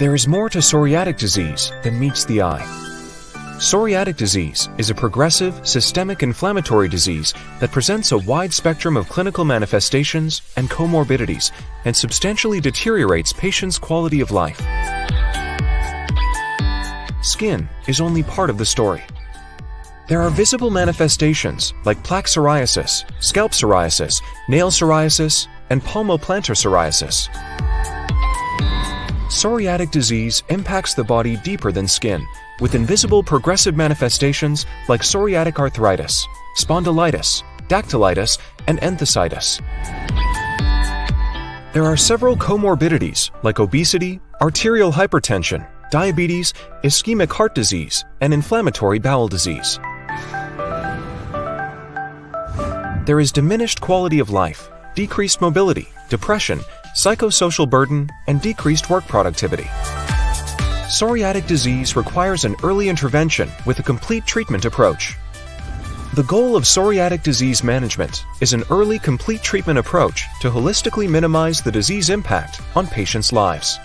There is more to psoriatic disease than meets the eye. Psoriatic disease is a progressive, systemic inflammatory disease that presents a wide spectrum of clinical manifestations and comorbidities and substantially deteriorates patients' quality of life. Skin is only part of the story. There are visible manifestations like plaque psoriasis, scalp psoriasis, nail psoriasis, and palmoplantar psoriasis. Psoriatic disease impacts the body deeper than skin, with invisible progressive manifestations like psoriatic arthritis, spondylitis, dactylitis, and enthesitis. There are several comorbidities like obesity, arterial hypertension, diabetes, ischemic heart disease, and inflammatory bowel disease. There is diminished quality of life, decreased mobility, depression, psychosocial burden, and decreased work productivity. Psoriatic disease requires an early intervention with a complete treatment approach. The goal of psoriatic disease management is an early complete treatment approach to holistically minimize the disease impact on patients' lives.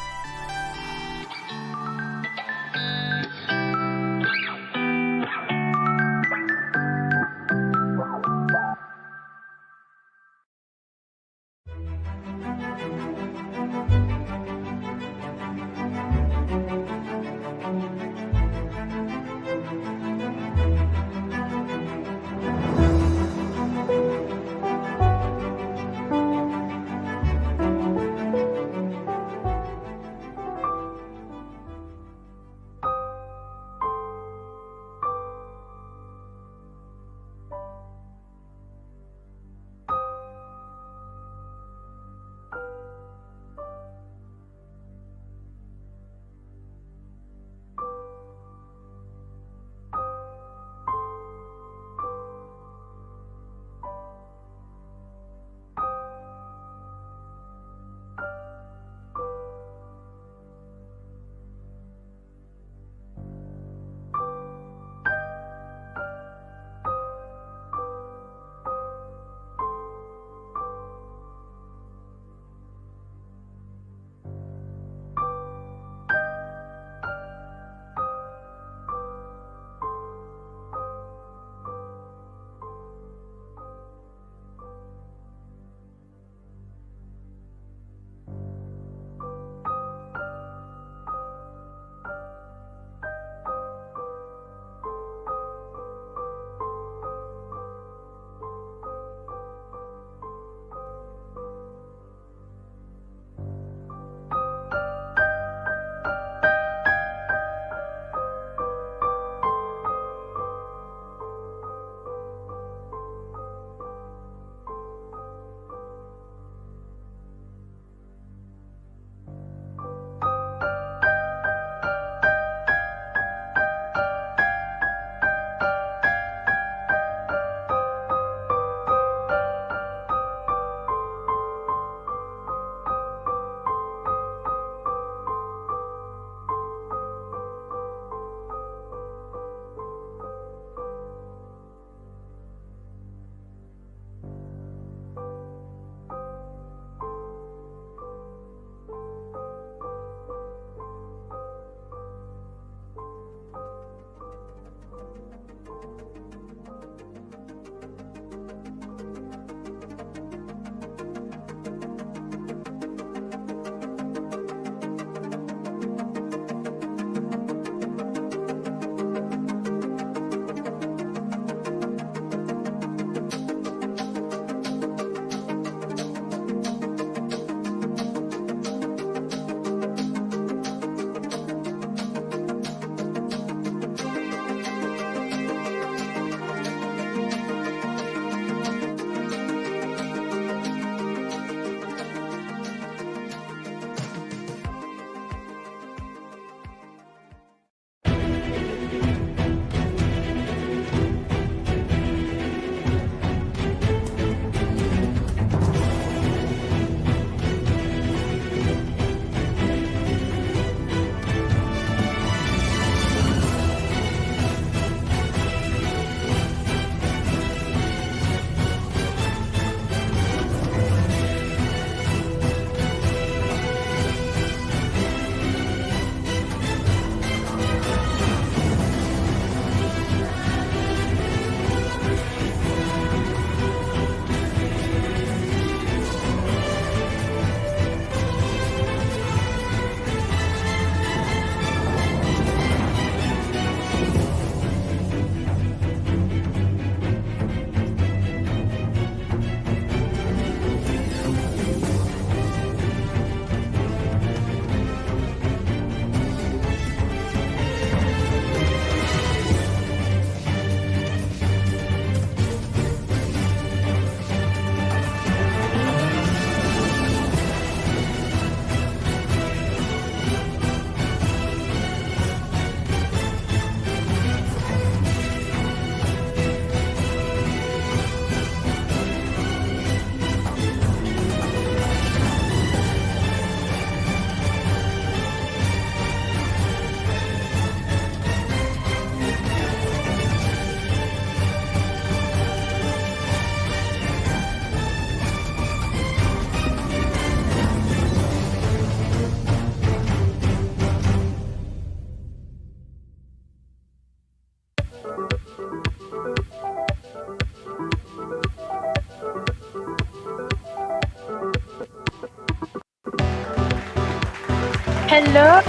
Hello,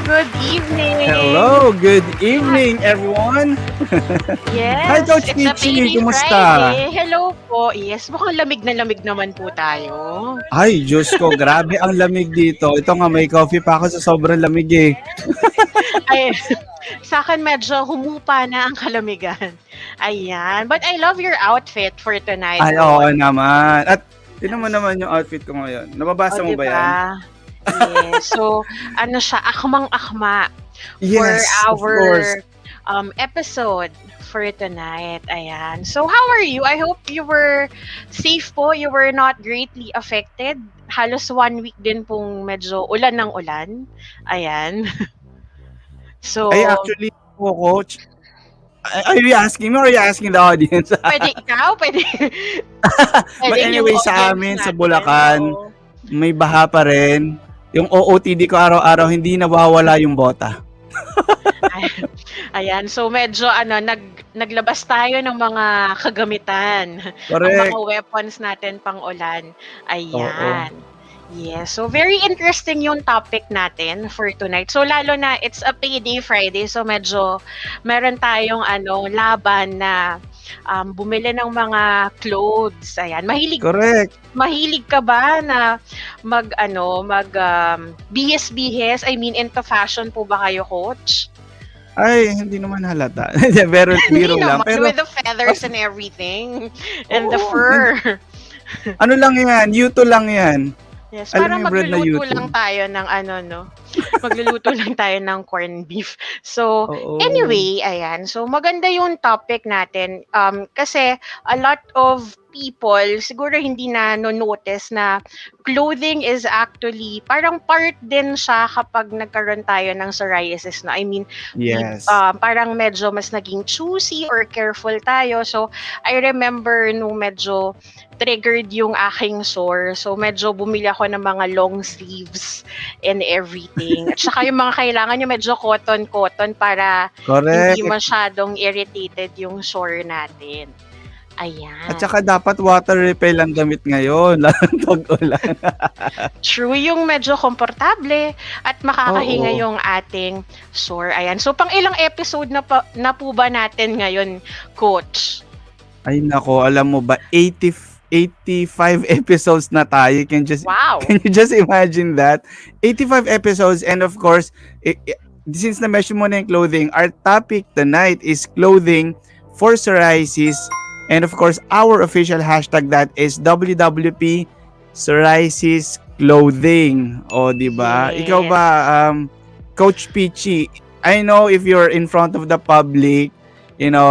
good evening. Hello, good evening everyone. Hi Yes, Coach it's a Peachy, payday kumusta? Friday. Hello po. Yes, mukhang lamig na lamig naman po tayo. Ay, Diyos ko, grabe ang lamig dito. Ito nga, may coffee pa ako sa sobrang lamig eh. Ay, sa akin medyo humupa na ang kalamigan. Ayan. But I love your outfit for tonight, Ay, oo Coach. naman. At tinan mo Yes. naman yung outfit ko ngayon. O, Nababasa mo di ba yan? ba? Yes. So, ano siya, akmang-akma for Yes, of our course. episode for tonight. Ayan. So, how are you? I hope you were safe po. You were not greatly affected. Halos 1 week din pong medyo ulan ng ulan. Ayan. Ay, So, actually, Coach, are you asking me or are you asking the audience? pwede ikaw, pwede, But pwede yung anyway, sa audience amin, sa natin. Bulacan, Oo. may baha pa rin. Yung OOTD ko araw-araw, hindi nawawala yung bota. Ayan, so medyo naglabas tayo ng mga kagamitan, ang mga Correct. weapons natin pang ulan. Oo. Ayan. Yes, so very interesting yung topic natin for tonight. So lalo na it's a payday Friday, so medyo meron tayong laban na bumili ng mga clothes. Ayan, Correct. mahilig ka ba na bihis-bihis? I mean, into fashion po ba kayo, Coach? Ay, hindi naman halata. Pero Hindi biro lang. naman, Pero, with the feathers and everything. And the oo. fur. Ano lang yan? Yuto lang yan. Yes, Alam mo parang yung bread na magluluto yuto? lang tayo ng magluluto lang tayo ng corned beef. So, Oo. anyway, ayan. So, maganda yung topic natin. Kasi a lot of people siguro hindi na no-notice na clothing is actually parang part din siya kapag nagkaroon tayo ng psoriasis na. I mean, Yes. parang medyo mas naging choosy or careful tayo. So, I remember nung medyo triggered yung aking sore. So, medyo bumili ako ng mga long sleeves and everything. At saka yung mga kailangan nyo medyo cotton-cotton para hindi Correct. masyadong irritated yung sore natin. Ayan. At saka dapat water repel ang damit ngayon, lalo tag-ulan. True, yung medyo komportable at makakahinga Oo. yung ating sore. Ayan. So, pang ilang episode na po ba natin ngayon, Coach? Ay nako, alam mo ba, 85 episodes na tayo. Wow! Can you just imagine that? 85 episodes, and of course, since na-mention mo na yung clothing, our topic tonight is clothing for psoriasis. And of course, our official hashtag that is WWP Psoriasis Clothing. O, diba? Yes. Ikaw ba, Coach Peachy, I know if you're in front of the public,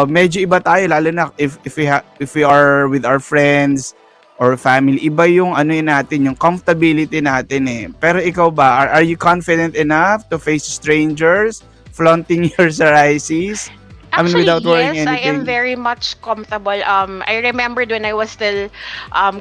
medyo iba tayo, lalo na if we are with our friends or family, iba yung natin, yung comfortability natin eh. Pero ikaw ba, are you confident enough to face strangers flaunting your psoriasis? Actually, without wearing yes, I am anything. very much comfortable. I remembered when I was still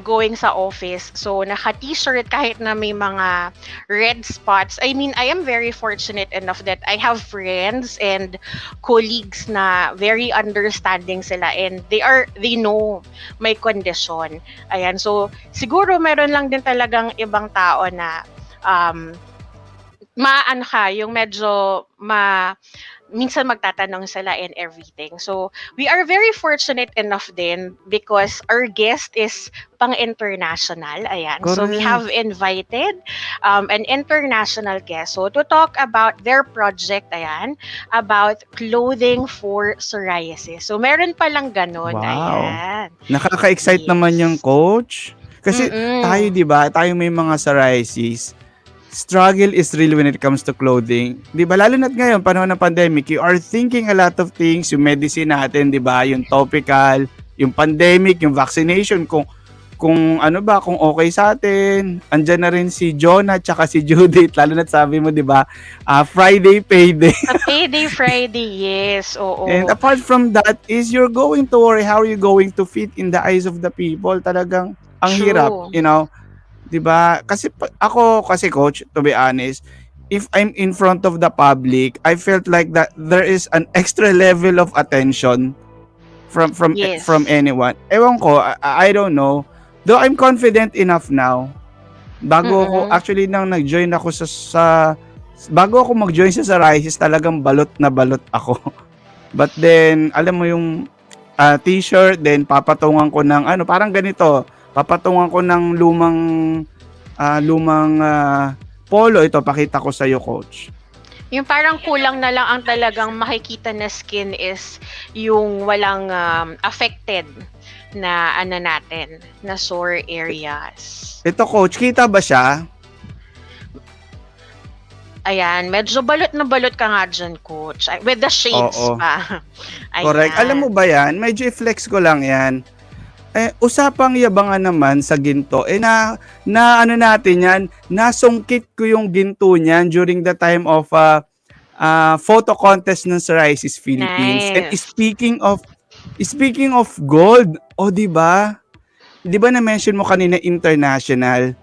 going sa office. So, naka-t-shirt kahit na may mga red spots. I mean, I am very fortunate enough that I have friends and colleagues na very understanding sila and they know my condition. Ayan, so siguro meron lang din talagang ibang tao na yung medyo minsan magtatanong sila and everything. So, we are very fortunate enough din because our guest is pang-international. Ayan. So, we have Correct. invited an international guest to talk about their project, ayan, about clothing for psoriasis. So, meron palang ganun. Wow. Ayan. Nakaka-excite naman yung Coach. Kasi tayo, di ba? Tayo may mga psoriasis. Struggle is real when it comes to clothing. 'Di ba? Lalo na ngayon, panahon ng pandemic, you are thinking a lot of things, yung medicine natin, 'di ba? Yung topical, yung pandemic, yung vaccination, kung kung okay sa atin. Andiyan na rin si Jonah at si Judith, lalo na sabi mo, 'di ba? Friday payday. Sa payday Friday, yes. Oo. And apart from that is you're going to worry how are you going to fit in the eyes of the people. Talagang ang hirap, True. 'di ba? Kasi ako Coach, to be honest, if I'm in front of the public, I felt like that there is an extra level of attention from Yes. anyone. Ewan ko, I don't know. Though I'm confident enough now. Bago ako Mm-mm. actually nang nag-join ako sa bago ako mag-join sa psoriasis, talagang balot na balot ako. But then, alam mo yung t-shirt, then papatungan ko ng ano, parang ganito, papatungan ko ng lumang polo. Ito, pakita ko sa'yo, coach. Yung parang kulang na lang ang talagang makikita na skin is yung walang affected na ano natin, na sore areas. Ito, coach, kita ba siya? Ayan, medyo balot na balot ka nga dyan, coach. With the shades Oo. pa. Ayan. Correct. Alam mo ba yan? Medyo i-flex ko lang yan. Usapang yabangan naman sa ginto. Na ano natin yan, nasungkit ko yung ginto niyan during the time of photo contest ng Psoriasis Philippines. Nice. And speaking of gold, di ba? Di ba na-mention mo kanina international?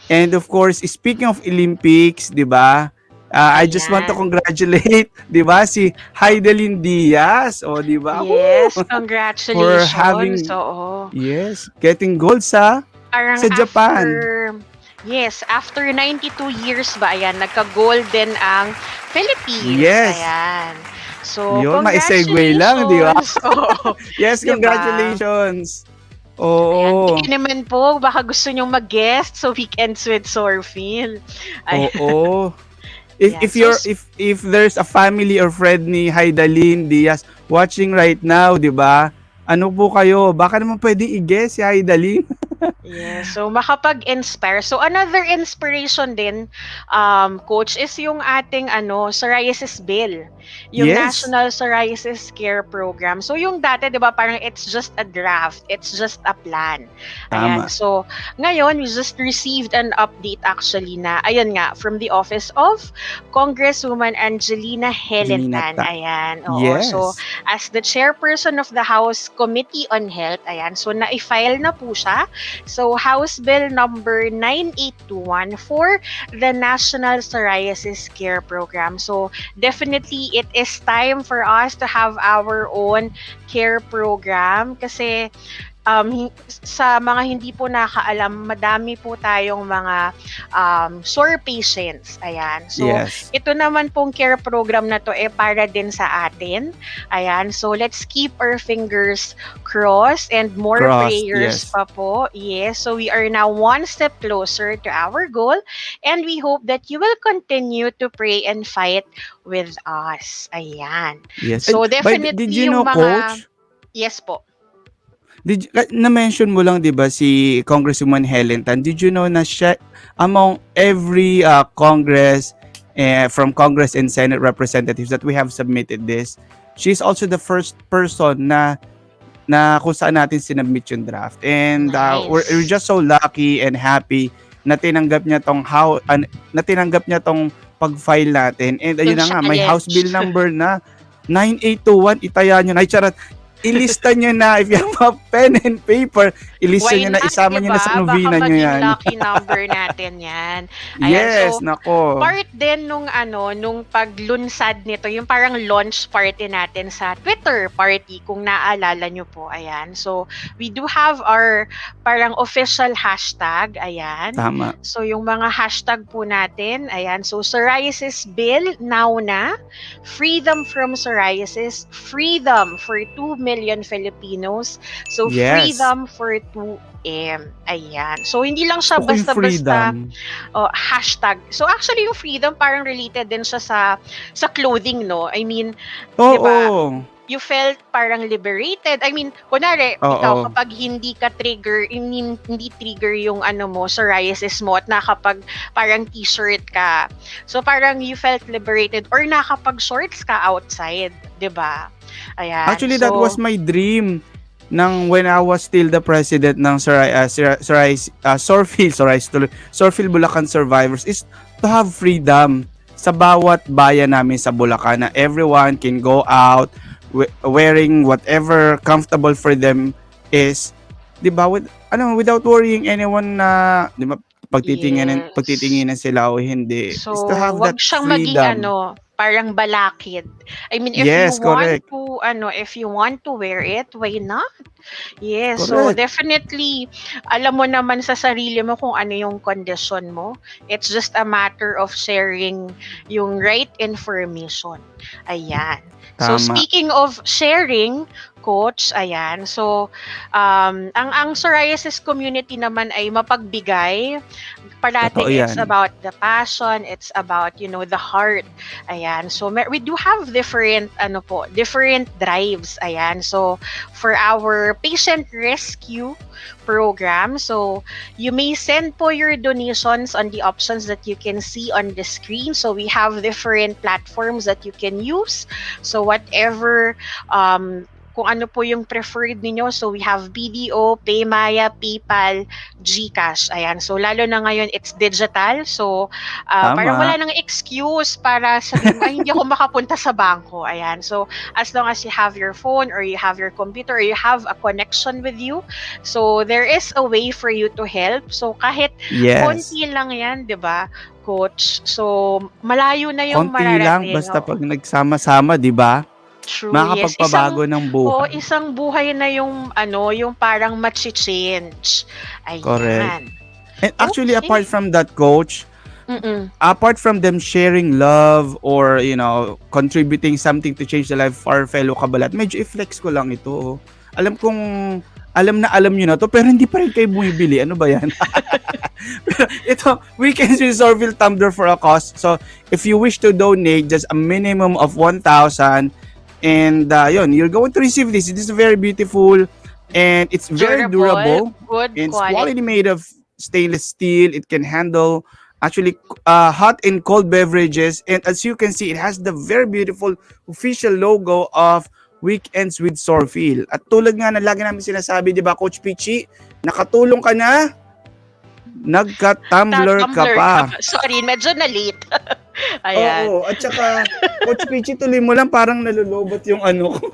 And of course, speaking of Olympics, di ba? I just want to congratulate, di ba, si Heidelin Diaz, di ba? Yes, congratulations. For having, yes, getting gold sa Japan. Yes, after 92 years ba, ayan, nagka-gold din ang Philippines. Yes. Ayan. So, yun, congratulations. ma-segue lang, di ba? Yes, diba? Congratulations. Oo. Ayan, naman po, baka gusto nyong mag-guest sa Weekends with PsorPhil. Oo. If there's a family or friend ni Heidelin Diaz watching right now, 'di ba? Ano po kayo? Baka naman pwedeng i-guess si Heidelin. Yeah, so makapag-inspire. So another inspiration din, coach, is yung ating psoriasis bill. Yung National Psoriasis Care Program. So yung dati, 'di ba, parang it's just a draft, it's just a plan. Ayan. Tama. So ngayon we just received an update actually na ayun nga from the office of Congresswoman Angelina Helentan. Ayan. Oo. Yes. So as the chairperson of the House Committee on Health, ayan, so na-file na po siya. So, House Bill number 9821 for the National Psoriasis Care Program. So, definitely, it is time for us to have our own care program kasi sa mga hindi po nakaalam, madami po tayong mga sore patients. Ayan. So, ito naman pong care program na to para din sa atin. Ayan. So, let's keep our fingers crossed and more prayers pa po. Yes. So, we are now one step closer to our goal and we hope that you will continue to pray and fight with us. Ayan. Yes. So, definitely did you know, Coach? Yes po. Na-mention mo lang, di ba, si Congresswoman Helentan. Did you know na siya, among every Congress, from Congress and Senate representatives that we have submitted this, she's also the first person na kung saan natin sinubmit yung draft. And we're just so lucky and happy na tinanggap niya tong pag-file natin. And ayun na nga, may House Bill number na 9821, itaya nyo na. Charot. Ilista nyo na, if you have a pen and paper, ilista nyo na, isama nyo na sa novena nyo yan. Baka lucky number natin yan. Ayan, yes, so, nako. Part din nung paglunsad nito, yung parang launch party natin sa Twitter party, kung naaalala nyo po. Ayan. So, we do have our parang official hashtag. Ayan. Tama. So, yung mga hashtag po natin, ayan. So, Psoriasis Bill, now na. Freedom from Psoriasis. Freedom for 2 million Filipinos. So, freedom for 2M. Ayan. So, hindi lang siya basta-basta hashtag. So, actually, yung freedom parang related din siya sa clothing, no? I mean, diba? You felt parang liberated. I mean, kunwari, ikaw, kapag hindi ka trigger, hindi trigger yung psoriasis mo at nakapag parang t-shirt ka. So, parang you felt liberated or nakapag-shorts ka outside. Diba? Ayan. Actually, that was my dream when I was still the president ng PsorPhil Bulacan Survivors is to have freedom sa bawat bayan namin sa Bulacan na everyone can go out wearing whatever comfortable for them is, 'di ba, without worrying anyone na, 'di ba, pagtitinginan sila o hindi. So, is to have wag that siyang freedom. maging parang balakid. I mean, Yes, correct. if you want to wear it, why not? Yes, so Correct. definitely, alam mo naman sa sarili mo kung ano yung condition mo. It's just a matter of sharing yung right information. Ayan. So Tama. speaking of sharing, coach, ayan. So ang psoriasis community naman ay mapagbigay. Totoo Parating it's yan. about the passion, it's about, the heart. Ayan. So we do have different drives. Ayan. So for our patient rescue program, so you may send po your donations on the options that you can see on the screen. So we have different platforms that you can use. So whatever kung ano po yung preferred ninyo. So we have BDO, Paymaya, PayPal, GCash. Ayan. So lalo na ngayon it's digital. So parang Tama. wala nang excuse para sabihin mo, ay hindi ako makapunta sa bangko. Ayan. So as long as you have your phone or you have your computer or you have a connection with you, so there is a way for you to help. So kahit Yes. konti lang yan, 'di ba, coach? So malayo na yung Konti lang, mararating. basta pag nagsama-sama, di ba? True, yes. Makakapagpabago ng buhay. Isang buhay na yung yung parang machi-change. Correct. Ayan. And actually, Okay. apart from that, coach, apart from them sharing love or, contributing something to change the life of our fellow kabalat, medyo i-flex ko lang ito. Alam nyo na to, pero hindi pa rin kayo bumibili. Ano ba yan? Pero ito, Weekends with PsorPhil tumbler for a cause. So, if you wish to donate just a minimum of 1,000, and you're going to receive this. It is very beautiful, and it's very durable. Good It's quality. quality made of stainless steel. It can handle actually hot and cold beverages. And as you can see, it has the very beautiful official logo of Weekends with PsorPhil. At tulad nga na lagi namin sinasabi, di ba, Coach Pichi, nakatulong ka na, nagka-tumbler ka pa. Sorry, medyo na-late. Ayan. Oo, at saka, Coach Pichi, tuloy mo lang, parang nalulobot yung ano ko.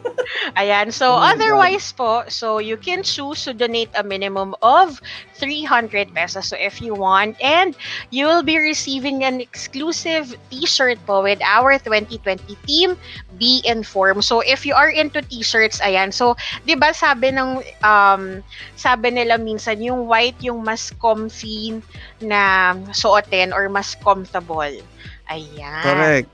Ayan. So, Oh my otherwise po, so you can choose to donate a minimum of 300 pesos. So, if you want, and you will be receiving an exclusive t-shirt po with our 2020 team, Be Informed. So, if you are into t-shirts, ayan. So, di ba sabi nila minsan, yung white yung mas comfy na suotin or mas comfortable. Ayan. Correct.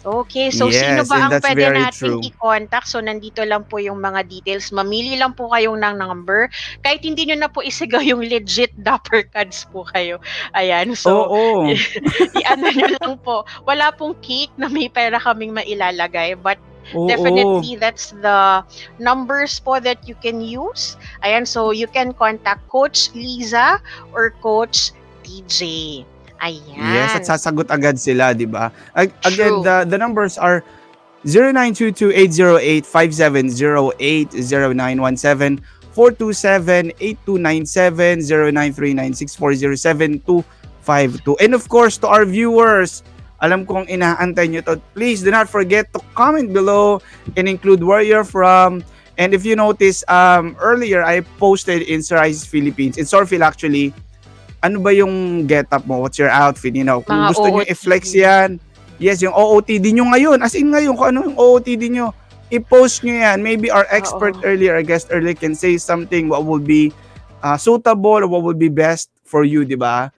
Okay, so Yes, sino ba and ang that's pwede very nating true. i-contact? So nandito lang po yung mga details. Mamili lang po kayong ng number. Kahit hindi nyo na po isigaw yung legit dapper cards po kayo. Ayan, so Oo. i-ano nyo lang po. Wala pong cake na may pera kaming mailalagay, but Oo. definitely that's the numbers po that you can use. Ayan, so you can contact Coach Liza or Coach TJ. Ayan. Yes, at sasagot agad sila, di ba? Again, True. the numbers are 0922-808-5708, 0917-427-8297, 0939-640-7252. And of course, to our viewers, alam kong inaantay nyo to. Please do not forget to comment below and include where you're from. And if you notice, earlier I posted in Psoriasis Philippines, in PsorPhil actually, ano ba yung get-up mo? What's your outfit? Kung Mga gusto nyo OOTD. i-flex yan, yes, yung OOTD nyo ngayon, as in ngayon, kung ano yung OOTD nyo, i-post nyo yan. Maybe our expert earlier, our guest earlier can say something what will be suitable or what will be best for you, di ba?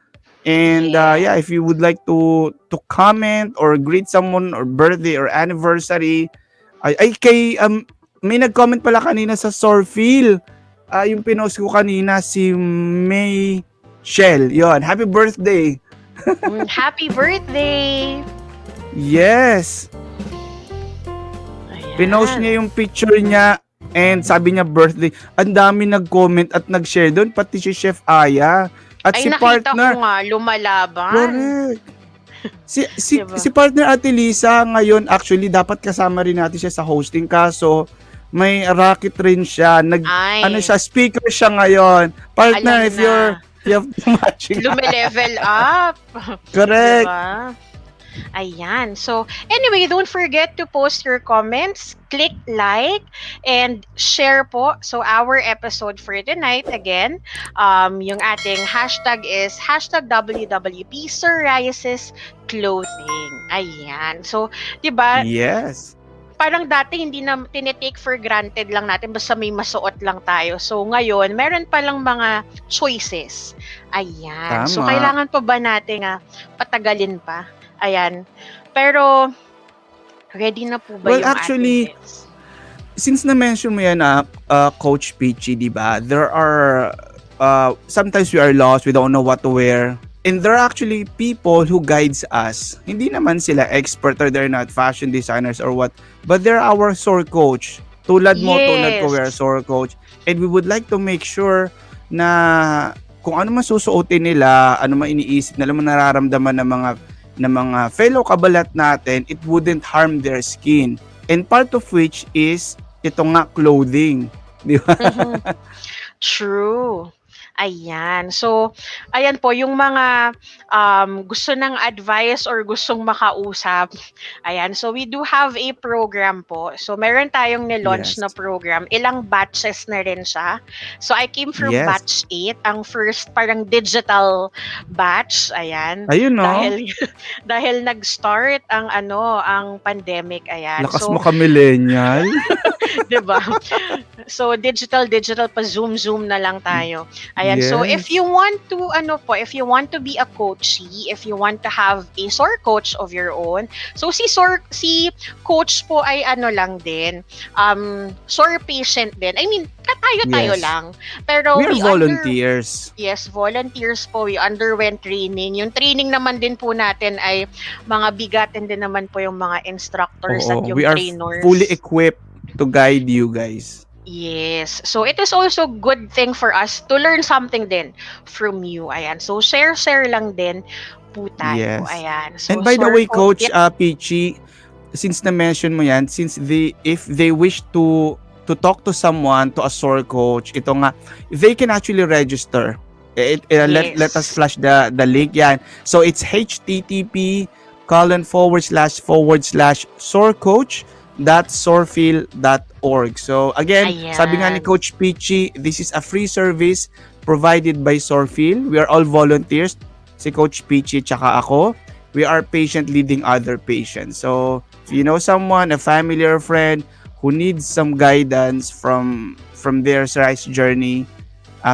And if you would like to comment or greet someone or birthday or anniversary, may nag-comment pala kanina sa PsorPhil. Yung pinost ko kanina, si May Shell. Yon, happy birthday. Happy birthday. Yes. Ayan. Pinost niya yung picture niya and sabi niya birthday. Ang dami nag-comment at nag-share doon, pati si Chef Aya. At Ay, si nakita partner. ko nga, lumalaban. Correct. Diba? Si partner Ate Lisa ngayon, actually dapat kasama rin natin siya sa hosting, kaso may racket rin siya. Speaker siya ngayon. Partner, if you have too much. Lume-level up. Correct. Diba? Ayan. So, anyway, don't forget to post your comments, click like, and share po. So, our episode for tonight, again, yung ating hashtag is hashtag WWP Psoriasis Clothing. Ayan. So, di ba, Yes. parang dati hindi na tinitake for granted lang natin basta may masuot lang tayo. So ngayon, meron palang mga choices. Ayan. So Tama. kailangan pa ba natin patagalin pa? Ayan. Pero ready na po ba Well, yung ating actually, guests? since na-mention mo yan, Coach Peachy, di ba? There are, sometimes we are lost, we don't know what to wear. And there are actually people who guides us. Hindi naman sila expert or they're not fashion designers or what. But they're our SOR coach. Tulad mo, tulad ko, we're Yes. SOR coach. And we would like to make sure na kung ano man susuotin nila, ano man iniisip nila, ano man nararamdaman ng mga fellow kabalat natin, it wouldn't harm their skin. And part of which is ito nga clothing, di ba? Mhm. True. Ayan. So, ayan po, yung mga gusto ng advice or gustong makausap. Ayan. So, we do have a program po. So, meron tayong nilaunch Yes. na program. Ilang batches na rin siya. So, I came from Yes. batch 8. Ang first parang digital batch. Ayan. Ayun, no? Dahil, dahil nag-start ang pandemic. Ayan. Lakas So, mo ka millennial. 'di ba? So digital pa zoom na lang tayo. Ayan. So if Yes. you want to if you want to be a coachee, if you want to have a SOR coach of your own. So si coach po ay lang din. SOR patient din. I mean, tayo Yes. lang. Pero We are volunteers. Yes, volunteers po. We underwent training. Yung training naman din po natin ay mga bigatin din naman po yung mga instructors at yung We are trainers. fully equipped to guide you guys. Yes. So it is also good thing for us to learn something din from you. Ayan. So share lang din po tayo. Yes. Ayan. So And by the way, SOR Coach Peachy, since na-mention mo yan, if they wish to talk to someone, to a SOR coach, ito nga, they can actually register. Let us flash the link yan. So it's http://sorcoach.sorphil.org. So again, Ayan. sabi nga ni Coach Peachy, this is a free service provided by SorPhil. We are all volunteers. Si Coach Peachy tsaka ako. We are patient leading other patients. So if you know someone, a family or friend who needs some guidance from their psoriasis journey,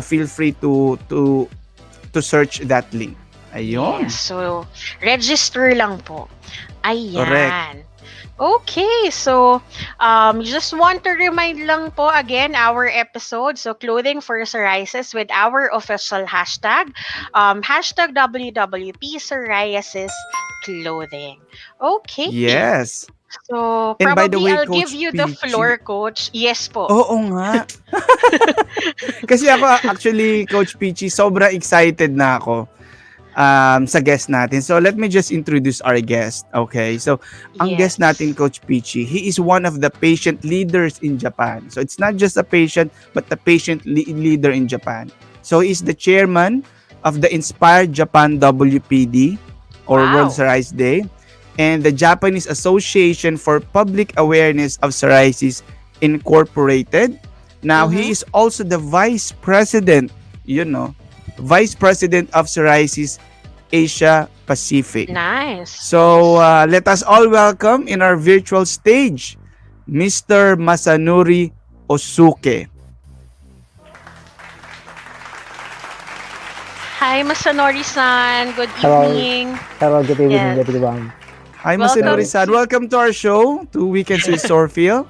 feel free to search that link. Ayun. Yes. So register lang po. Ayan. Correct. Okay, so just want to remind lang po again our episode. So clothing for psoriasis with our official hashtag, hashtag WWP Psoriasis Clothing. Okay. Yes. So And by the probably way, I'll give Coach you the Peachy, floor, Coach. Yes po. oo nga. Kasi ako actually, Coach Peachy, sobra excited na ako sa guest natin. So let me just introduce our guest. Okay? So ang guest natin, Coach Peachy, he is one of the patient leaders in Japan. So it's not just a patient, but the patient leader in Japan. So he is the chairman of the INSPIRE Japan WPD or World Wow. Psoriasis Day and the Japanese Association for Public Awareness of Psoriasis Incorporated. Now, he is also the Vice-President, Vice-President of Psoriasis Asia-Pacific. Nice. So, let us all welcome in our virtual stage, Mr. Masanori Okuse. Hi, Masanori-san. Good Hello. evening. Hello, good evening, Yes. everyone. Hi, Welcome. Masanori-san. Welcome to our show, to Weekends with PsorPhil.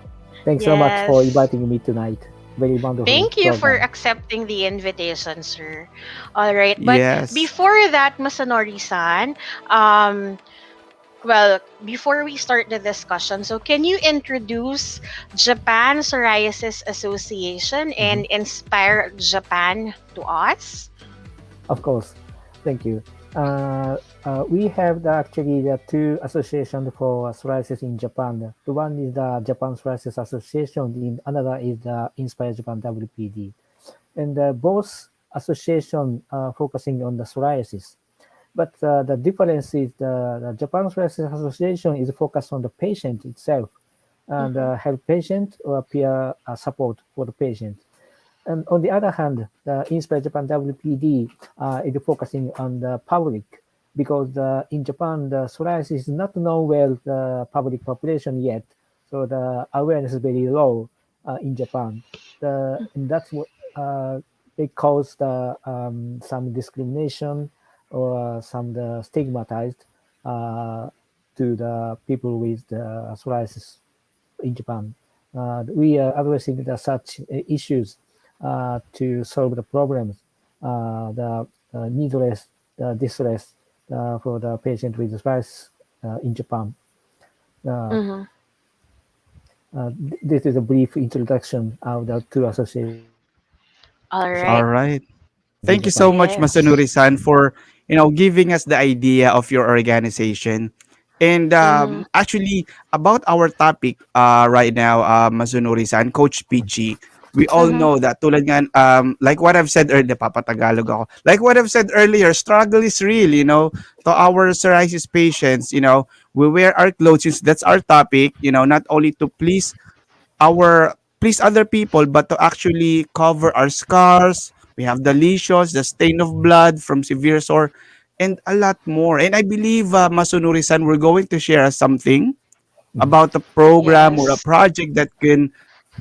Thanks so much for Yes. inviting me tonight. Very wonderful. Thank you for program. accepting the invitation, sir. All right. But Yes. before that, Masanori-san, before we start the discussion, so can you introduce Japan Psoriasis Association and INSPIRE Japan to us? Of course. Thank you. We have actually the two associations for psoriasis in Japan. The one is the Japan Psoriasis Association, and another is the INSPIRE Japan WPD. And both associations are focusing on the psoriasis. But the difference is the Japan Psoriasis Association is focused on the patient itself and Mhm. help patient or peer support for the patient. And on the other hand, the INSPIRE Japan WPD is focusing on the public because in Japan, the psoriasis is not known well the public population yet. So the awareness is very low in Japan. And that's what it caused some discrimination or some stigmatized uh, to the people with psoriasis in Japan. We are addressing such issues to solve the problems, the needless distress for the patient with psoriasis in Japan. Uh, Mhm. this is a brief introduction of the two associations All in All right. Japan. right. Thank you so much, Yes. Masanori-san, for giving us the idea of your organization. And Mhm. actually, about our topic right now, Masanori-san, Coach Pichi, we all Mhm. know that tulad nga, like what I've said earlier, papatagalog ako. Like what I've said earlier, struggle is real, to our psoriasis patients, we wear our clothes, since that's our topic, not only to please other people, but to actually cover our scars. We have the lesions, the stain of blood from severe sore, and a lot more. And I believe, Masunuri-san, we're going to share us something about a program or a Yes. project that can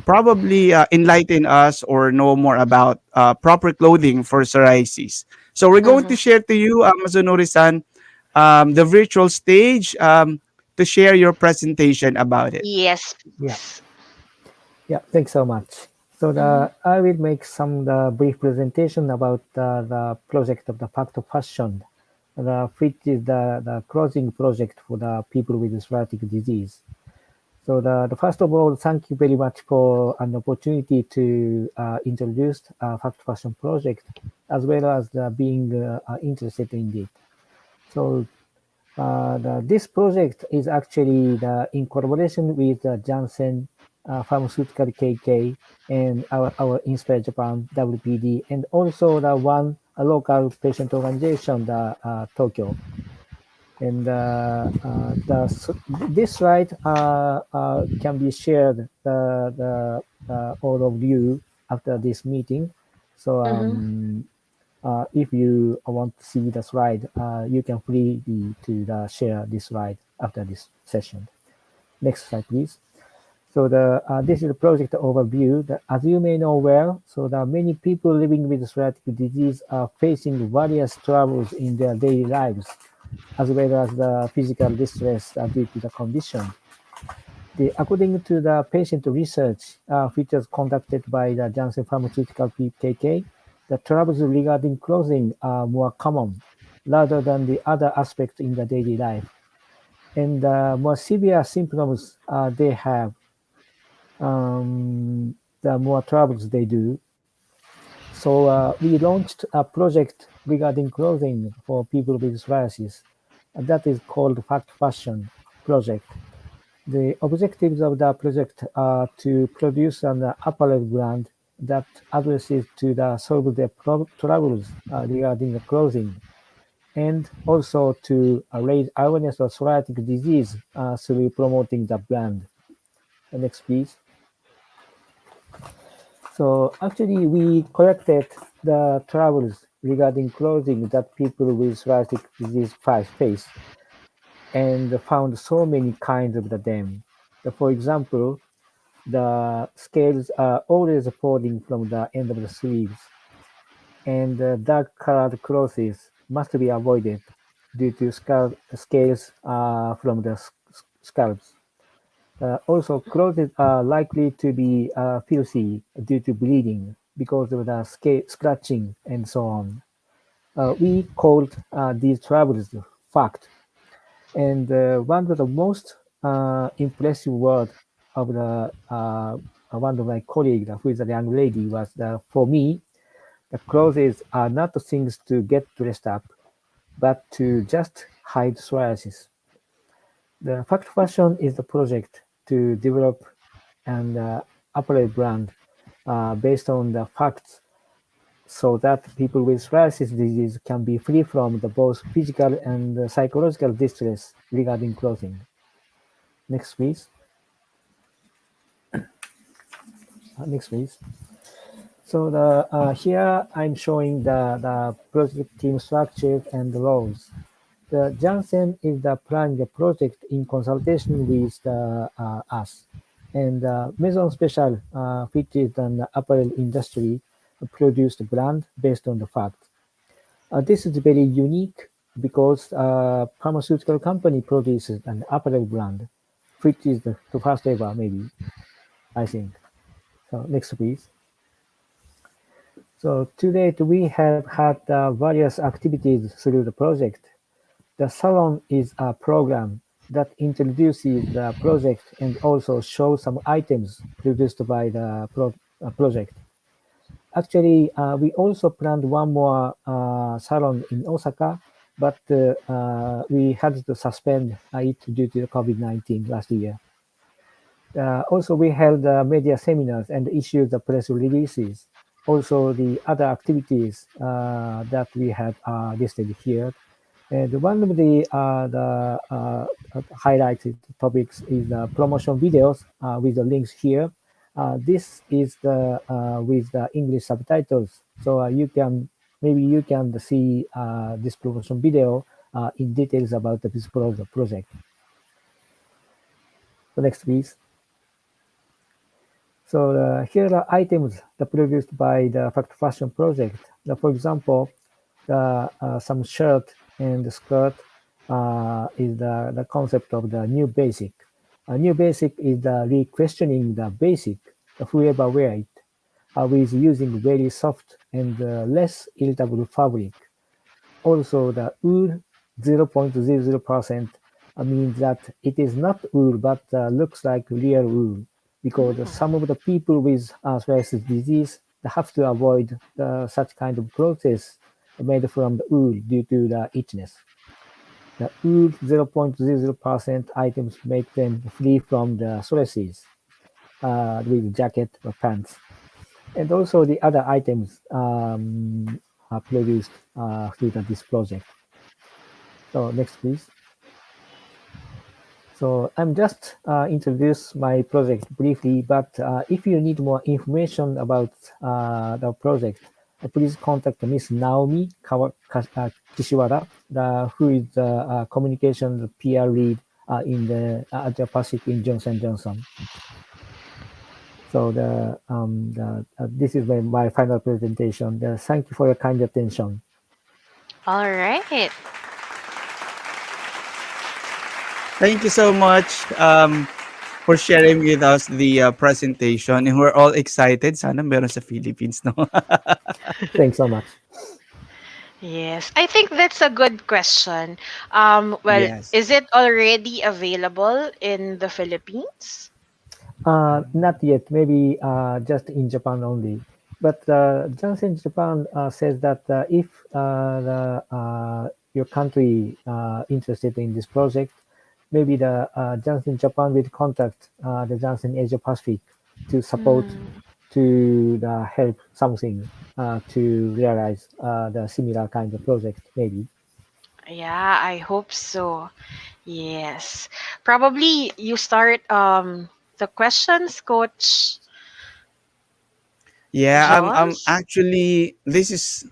probably enlighten us or know more about proper clothing for psoriasis. So we're going to Mhm. share to you, Masunuri-san, the virtual stage to share your presentation about it. Yes, Yeah, please. yeah, thanks so much. So Mhm. I will make some brief presentation about the project of the Pact of Fashion, which is the clothing project for the people with psoriatic disease. So the first of all, thank you very much for an opportunity to introduce Fact Fashion project, as well as being interested in it. So this project is actually in collaboration with Janssen Pharmaceutical KK and our Inspire Japan WPD, and also the one a local patient organization, the Tokyo. And this slide can be shared all of you after this meeting. So Mhm. if you want to see the slide, you can freely to share this slide after this session. Next slide, please. So this is the project overview. As you may know well, so the many people living with psoriatic disease are facing various troubles in their daily lives, as well as the physical distress due to the condition. According to the patient research, which was conducted by the Janssen Pharmaceutical PKK, the troubles regarding clothing are more common rather than the other aspects in the daily life. And the more severe symptoms they have, the more troubles they do. So we launched a project regarding clothing for people with psoriasis. And that is called Fact Fashion Project. The objectives of the project are to produce an apparel brand that addresses to solve the troubles regarding the clothing, and also to raise awareness of psoriatic disease through promoting the brand. Next, please. So actually, we collected the troubles regarding clothing that people with psoriatic disease face and found so many kinds of them. For example, the scales are always falling from the end of the sleeves, and dark colored clothes must be avoided due to scales from the scalps. Also, clothes are likely to be filthy due to bleeding because of the scratching and so on. We called these troubles fact. And one of the most impressive word of the one of my colleagues, who is a young lady, was for me, the clothes are not things to get dressed up, but to just hide psoriasis. The Fact Fashion is the project to develop an apparel brand based on the facts so that people with psoriasis disease can be free from the both physical and psychological distress regarding clothing. Next, please. Next, please. So here I'm showing the project team structure and the roles. The Janssen is the planning the project in consultation with us, and Maison Special, which is an apparel industry, produced a brand based on the fact. This is very unique because pharmaceutical company produces an apparel brand, which is the first ever, maybe, I think. So next, please. So to date, we have had various activities through the project. The salon is a program that introduces the project and also shows some items produced by the project. Actually, we also planned one more salon in Osaka, but we had to suspend it due to COVID-19 last year. Also, we held media seminars and issued the press releases. Also, the other activities that we had listed here. And one of the highlighted topics is promotion videos with the links here. This is the with the English subtitles, so you can maybe you can see this promotion video in details about this project. So next, please. So here are items that produced by the Fact Fashion project. For example, some shirt and skirt is the concept of the new basic. A new basic is the re-questioning the basic, whoever wear it, with using very soft and less irritable fabric. Also, the wool 0.00% means that it is not wool but looks like real wool because some of the people with psoriasis disease have to avoid such kind of clothes made from the wool due to the itchiness. The wool 0.00% items make them free from the psoriasis with jacket or pants. And also the other items are produced through this project. So next, please. So I'm just introduce my project briefly, but if you need more information about the project, please contact Miss Naomi Kishiwada, who is the communication PR lead in the Asia Pacific in Johnson Johnson. So this is my final presentation. Thank you for your kind attention. All right. Thank you so much for sharing with us the presentation. And we're all excited. Sana meron sa Philippines, no? Thanks so much. Yes, I think that's a good question. Well, Yes. is it already available in the Philippines? Not yet. Maybe just in Japan only. But Johnson Japan says that if your country interested in this project, maybe the Johnson Japan will contact the Johnson Asia Pacific to support to help something to realize the similar kind of project. Maybe. Yeah, I hope so. Yes. Probably you start the questions, Coach Yeah, I'm Jones. actually, this is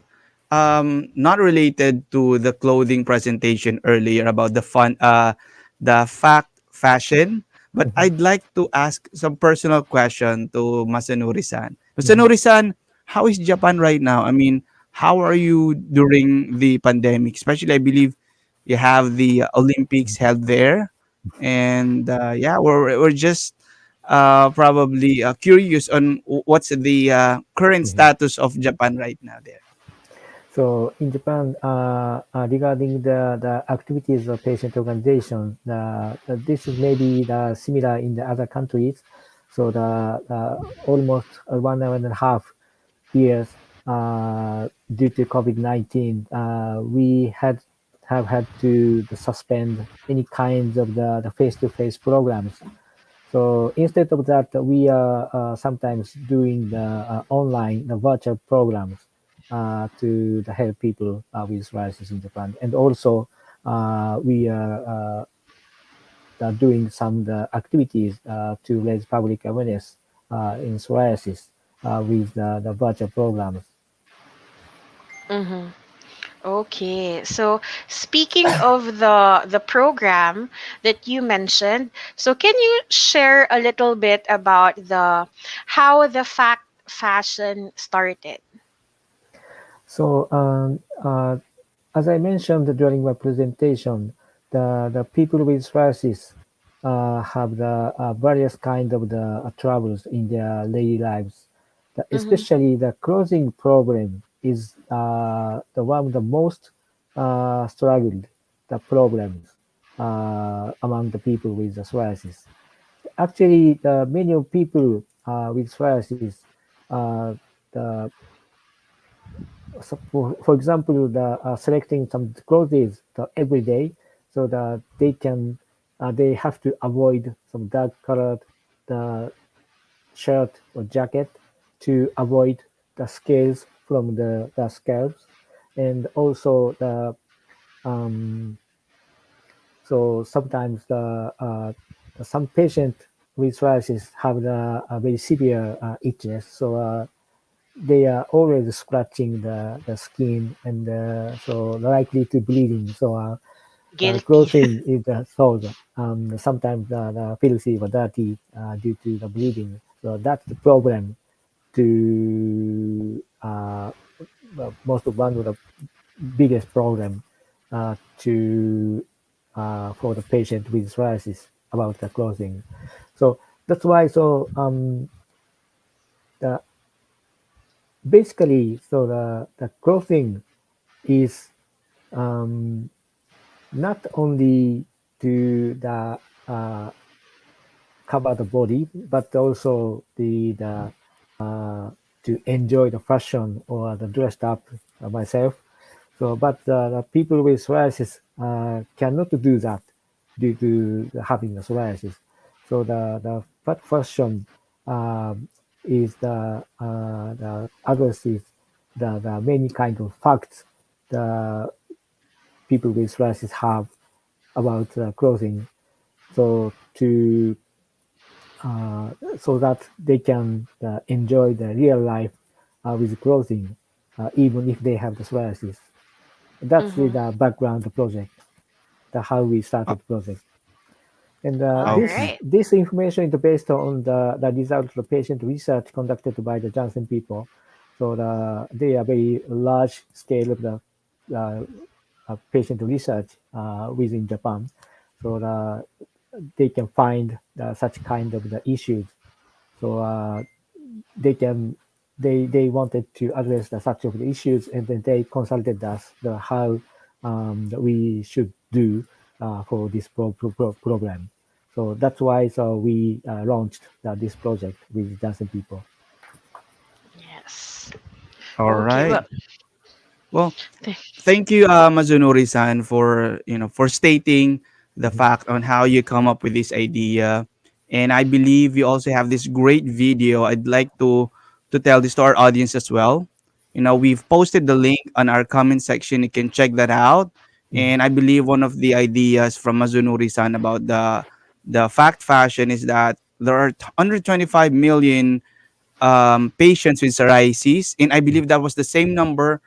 not related to the clothing presentation earlier about the fact fashion, but Mhm, I'd like to ask some personal question to Masanori-san. mhm. Masanori-san, how is Japan right now? I mean, how are you during the pandemic? Especially, I believe you have the Olympics held there, and yeah, we're just probably curious on what's the current Mhm. status of Japan right now there. So in Japan, regarding the activities of patient organization, this is maybe similar in the other countries. So the almost 1.5 years due to COVID-19, we have had to suspend any kinds of the face-to-face programs. So instead of that, we are sometimes doing the online, the virtual programs. to the help people with psoriasis in Japan. And also, we are doing some activities to raise public awareness in psoriasis with the virtual programs. Mm-hmm. Okay. So speaking of the program that you mentioned, so can you share a little bit about the how the fact fashion started? So, as I mentioned during my presentation, the people with psoriasis have the various kind of the troubles in their daily lives. Mm-hmm. Especially the clothing problem is the one of the most struggled the problems among the people with the psoriasis. Actually, the many of people with psoriasis, uh, the so for example, the selecting some clothes every day so that they have to avoid some dark colored the shirt or jacket to avoid the scales from the scalps, and also um, sometimes some patient with psoriasis have the very severe itches, so they are always scratching the skin, and so likely to bleeding. So the Guilty. clothing is sold. Sometimes the filthy or dirty due to the bleeding. So that's the problem. To most of one of the biggest problem to for the patient with psoriasis about the clothing. So that's why. So the basically, so the clothing is um, not only to the cover the body, but also the to enjoy the fashion or the dressed up myself. So, but the people with psoriasis cannot do that due to having the psoriasis. So the fat fashion is the aggressive, the many kind of facts the people with psoriasis have about clothing. So to so that they can enjoy the real life with clothing, even if they have the psoriasis. That's Mm-hmm. the background of the project, the how we Uh, started the project. And All okay. right. this information is based on the result of the patient research conducted by the Johnson people. So they are very large scale of the uh, patient research within Japan. So they can find such kind of the issues. So they can they wanted to address the such of the issues, and then they consulted us the how that we should do for this program. So that's why we launched this project with Johnson people. Yes. All Okay. right. Well, Well, thanks. thank you, Mazunori-san, for for stating the Mhm. fact on how you come up with this idea. And I believe you also have this great video. I'd like to tell this to our audience as well. We've posted the link on our comment section. You can check that out. Mhm. And I believe one of the ideas from Mazunori-san about the fact fashion is that there are 125 million patients with psoriasis, and I believe that was the same number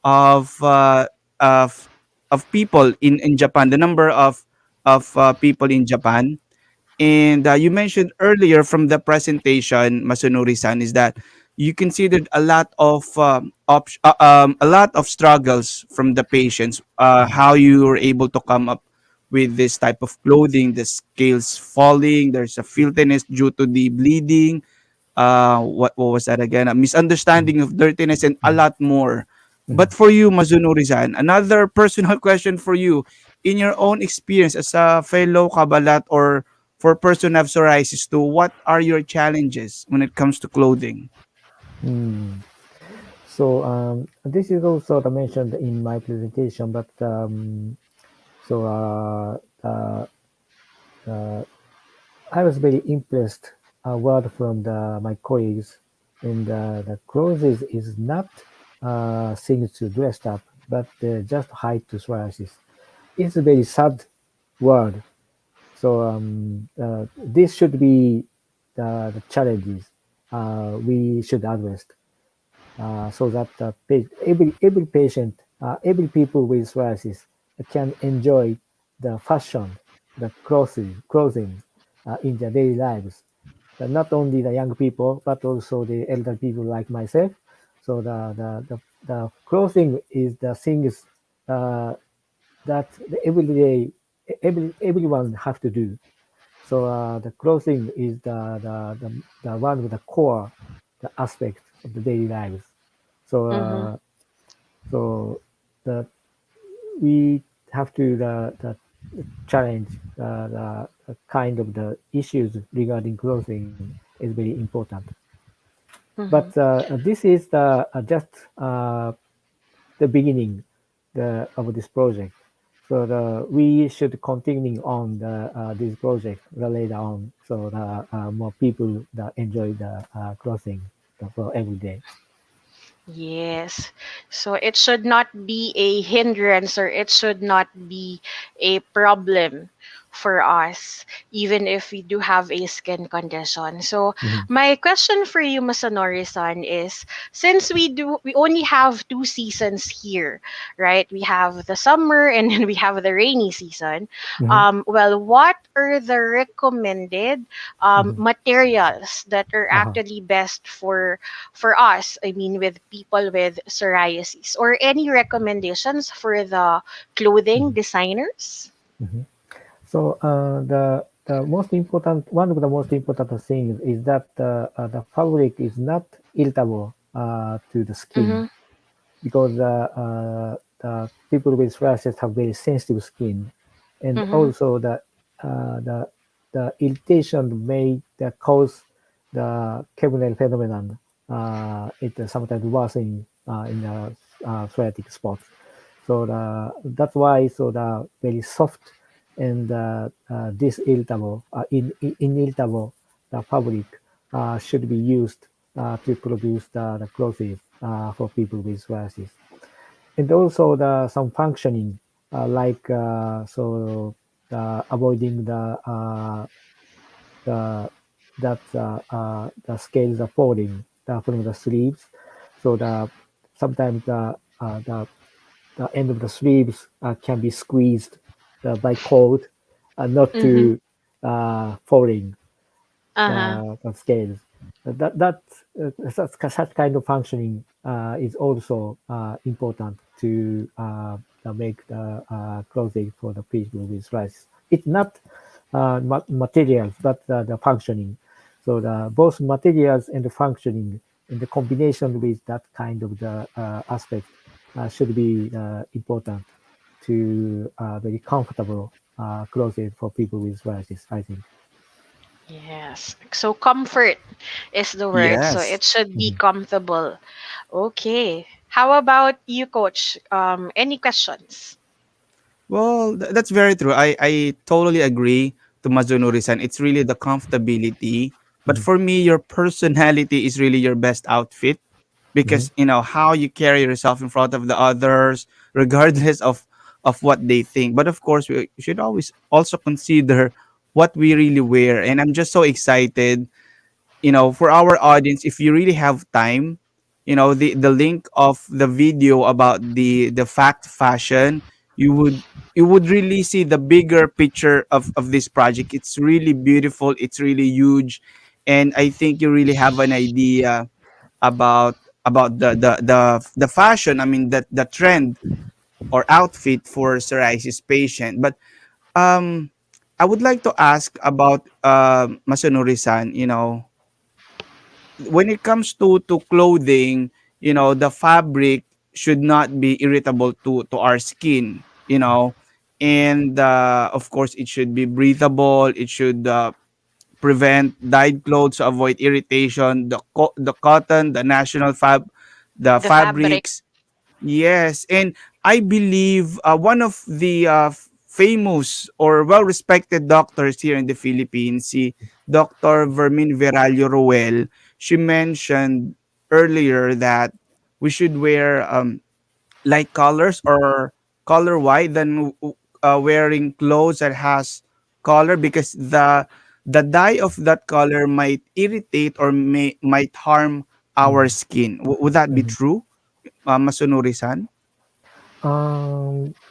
of uh, of of people in Japan, the number of people in Japan. And you mentioned earlier from the presentation, Masanori-san, is that you considered a lot of struggles from the patients. How you were able to come up with this type of clothing, the scales falling, there's a filthiness due to the bleeding, what was that again? A Mhm. misunderstanding of dirtiness and a Mhm. lot more. Mhm. But for you, Mazunori-san, another personal question for you. In your own experience as a fellow kabalat or for person who have psoriasis too, what are your challenges when it comes to clothing? Mm. So this is also mentioned in my presentation, but so uh, I was very impressed word from my colleagues, and the clothes is not. things to dress up, but just hide to psoriasis. It's a very sad world. So this should be the challenges we should address so that every patient, every people with psoriasis can enjoy the fashion, the clothing in their daily lives. Not only the young people, but also the elder people like myself. So the clothing is the things uh, that the everyday everyone have to do. So the clothing is the one with the core, the aspect of the daily lives. So Mm-hmm. so the we have to the challenge the kind of the issues regarding clothing is very important. But Mm-hmm. this is the just the beginning of this project. So we should continue on this project later on, so more people that enjoy the clothing for every day. Yes. So it should not be a hindrance, or it should not be a problem for us, even if we do have a skin condition. So Mhm. my question for you, Masanori-san, is, since we only have two seasons here, right? We have the summer and then we have the rainy season. Mhm. Well, what are the recommended Mhm. materials that are Uh-huh. actually best for us, I mean, with people with psoriasis, or any recommendations for the clothing Mhm. designers? Mhm. So the most important one of the most important things is that the fabric is not irritable to the skin Mm-hmm. because the people with psoriasis have very sensitive skin, and Mm-hmm. also the irritation may cause the Kevlar phenomenon. It sometimes worsen in the psoriatic spots. So that's why so the very soft and disilritable, inirritable the fabric should be used to produce the clothes for people with psoriasis. And also some functioning like avoiding the the scales are falling from the sleeves. So sometimes the end of the sleeves can be squeezed by cold, not Mm-hmm. to falling Uh-huh. the scales. Such kind of functioning is also important to make the clothing for the people with rice. It's not materials, but the functioning. So both materials and the functioning and the combination with that kind of the aspect should be important to very comfortable clothing for people with rice, I think. Yes. So comfort is the word. So Yes. it should be Mhm. comfortable. Okay. How about you, Coach? Any questions? Well, that's very true. I totally agree to Mazunori-san. It's really the comfortability. But Mhm. for me, your personality is really your best outfit Mhm. because you know how you carry yourself in front of the others, regardless of what they think. But of course, we should always also consider what we really wear. And I'm just so excited, for our audience, if you really have time, the link of the video about the fact fashion, you would you would really see the bigger picture of this project. It's really beautiful, it's really huge, and I think you really have an idea about the fashion, I mean the trend or outfit for psoriasis patient. But um I would like to ask about Masanori-san, when it comes to clothing, the fabric should not be irritable to our skin, and of course it should be breathable. It should prevent dyed clothes to avoid irritation. The cotton, the national the The fabric. fabrics. Yes, and I believe one of the famous or well-respected doctors here in the Philippines, si Dr. Vermin Veralio Roel, she mentioned earlier that we should wear light colors or color white than wearing clothes that has color, because the dye of that color might irritate or might harm our Mm. skin. Would that be Mhm. true, Masanori-san?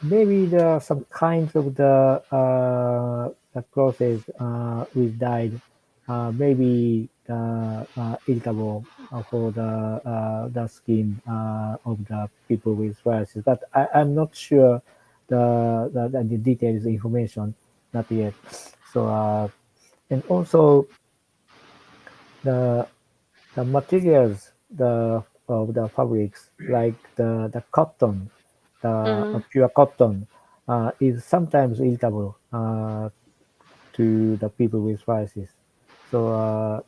Maybe there are some kinds of the process with dyed, maybe irritable for the skin of the people with psoriasis. But I'm not sure the details information, not yet. So and also the the materials of the fabrics like the cotton, the Mm-hmm. pure cotton, is sometimes irritable to the people with psoriasis. So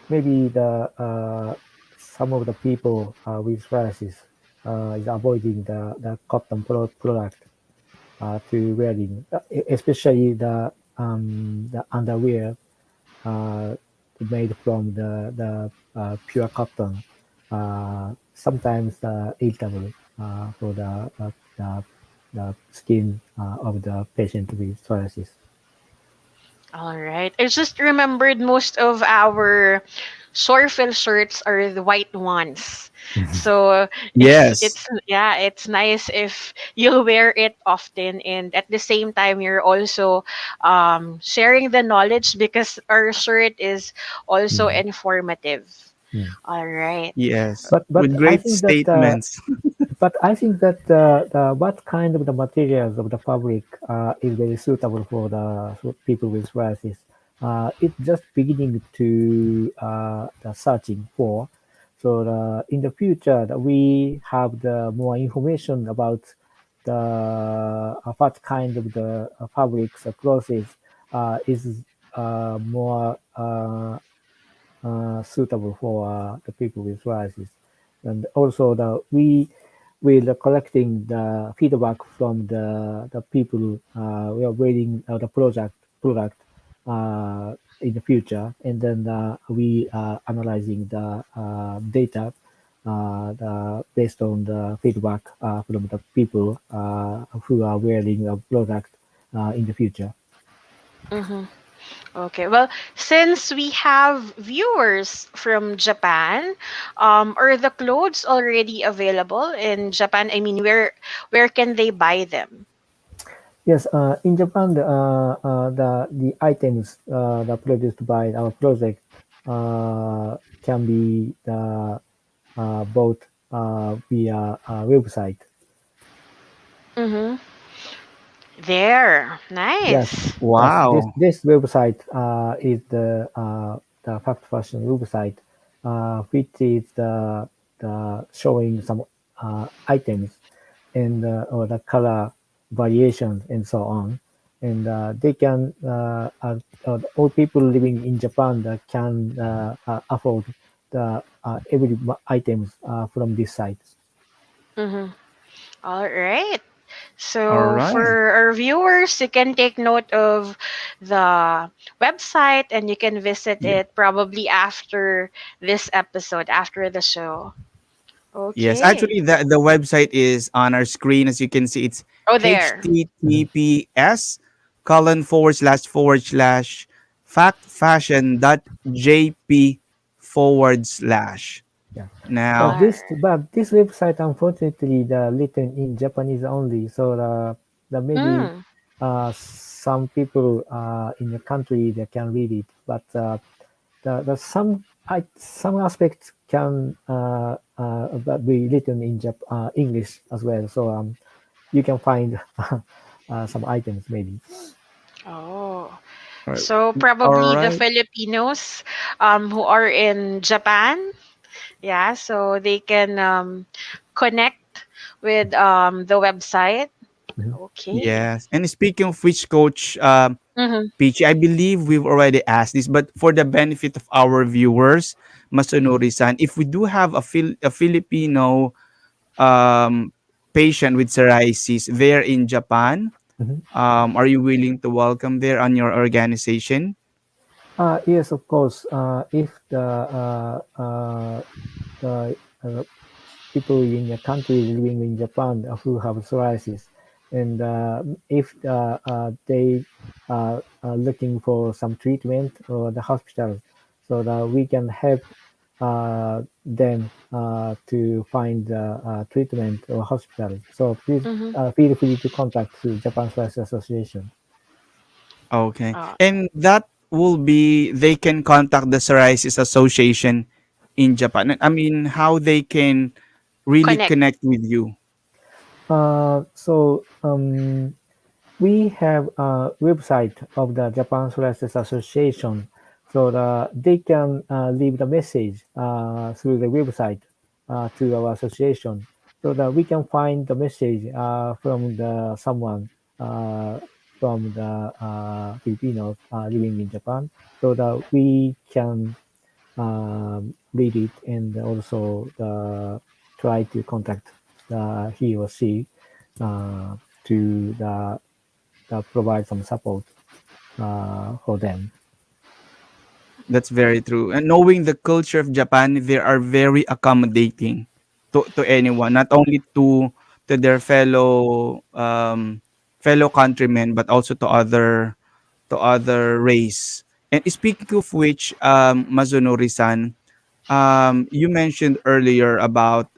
maybe the some of the people with psoriasis is avoiding the cotton product to wearing, especially the underwear uh, made from the pure cotton, sometimes irritable for the skin of the patient with psoriasis. All right. I just remembered most of our PsorPhil shirts are the white ones. So Yes. it's nice if you wear it often, and at the same time you're also sharing the knowledge because our shirt is also Mm. informative. Mm. All right. Yes, But with I great think that statements. what kind of the materials of the fabric is very suitable for the people with psoriasis. It's just beginning to the searching for. So in the future, that we have the more information about the what kind of the fabrics process is more suitable for the people with psoriasis. And also we will collecting the feedback from the people we are waiting the product in the future, and then we are analyzing the data based on the feedback from the people who are wearing a product in the future. Mm-hmm. Okay. Well, since we have viewers from Japan, are the clothes already available in Japan? I mean, where can they buy them? Yes, in Japan, the items that produced by our project can be bought via website. Mm-hmm. There. Yes, Nice. yes. This Wow. this website is the fast fashion website, which is the showing some items and or the color variations and so on. And they can all people living in Japan that can afford the every items from this site. Mm-hmm. All right. All So for right. our viewers, you can take note of the website and you can visit Yeah. it probably after this episode, after the show. Yes, Okay. actually, the website is on our screen. As you can see, it's Oh, there. Mhm. https colon forward slash factfashion.jp forward slash. Yeah. Now, But this website unfortunately the written in Japanese only. So the maybe Mm. some people in the country they can read it, but the some aspects can but be written in English as well. So you can find some items maybe. Oh. all right. So All probably the right. Filipinos who are in Japan, yeah, so they can connect with the website. Mhm. Okay. Yes. And speaking of which, Coach Mm-hmm. Peachy, I believe we've already asked this, but for the benefit of our viewers, Masanori-san, if we do have a Filipino patient with psoriasis there in Japan, Mhm. are you willing to welcome there on your organization? Yes, of course. If the people in the country living in Japan who have psoriasis, and if they are looking for some treatment or the hospital, so that we can help them to find treatment or hospital. So please Mm-hmm. feel free to contact the Japan Psoriasis Association. Okay. Uh, And that will be they can contact the Psoriasis Association in Japan. I mean, how they can really Connect. connect with you. So we have a website of the Japan Psoriasis Association, so that they can leave the message through the website to our association, so that we can find the message from the someone uh, from the Filipinos living in Japan, so that we can read it and also try to contact he or she uh, to provide some support for them. That's very true. And knowing the culture of Japan, they are very accommodating to anyone, not only to their fellow countrymen, but also to other race. And speaking of which, Mazunori-san, you mentioned earlier about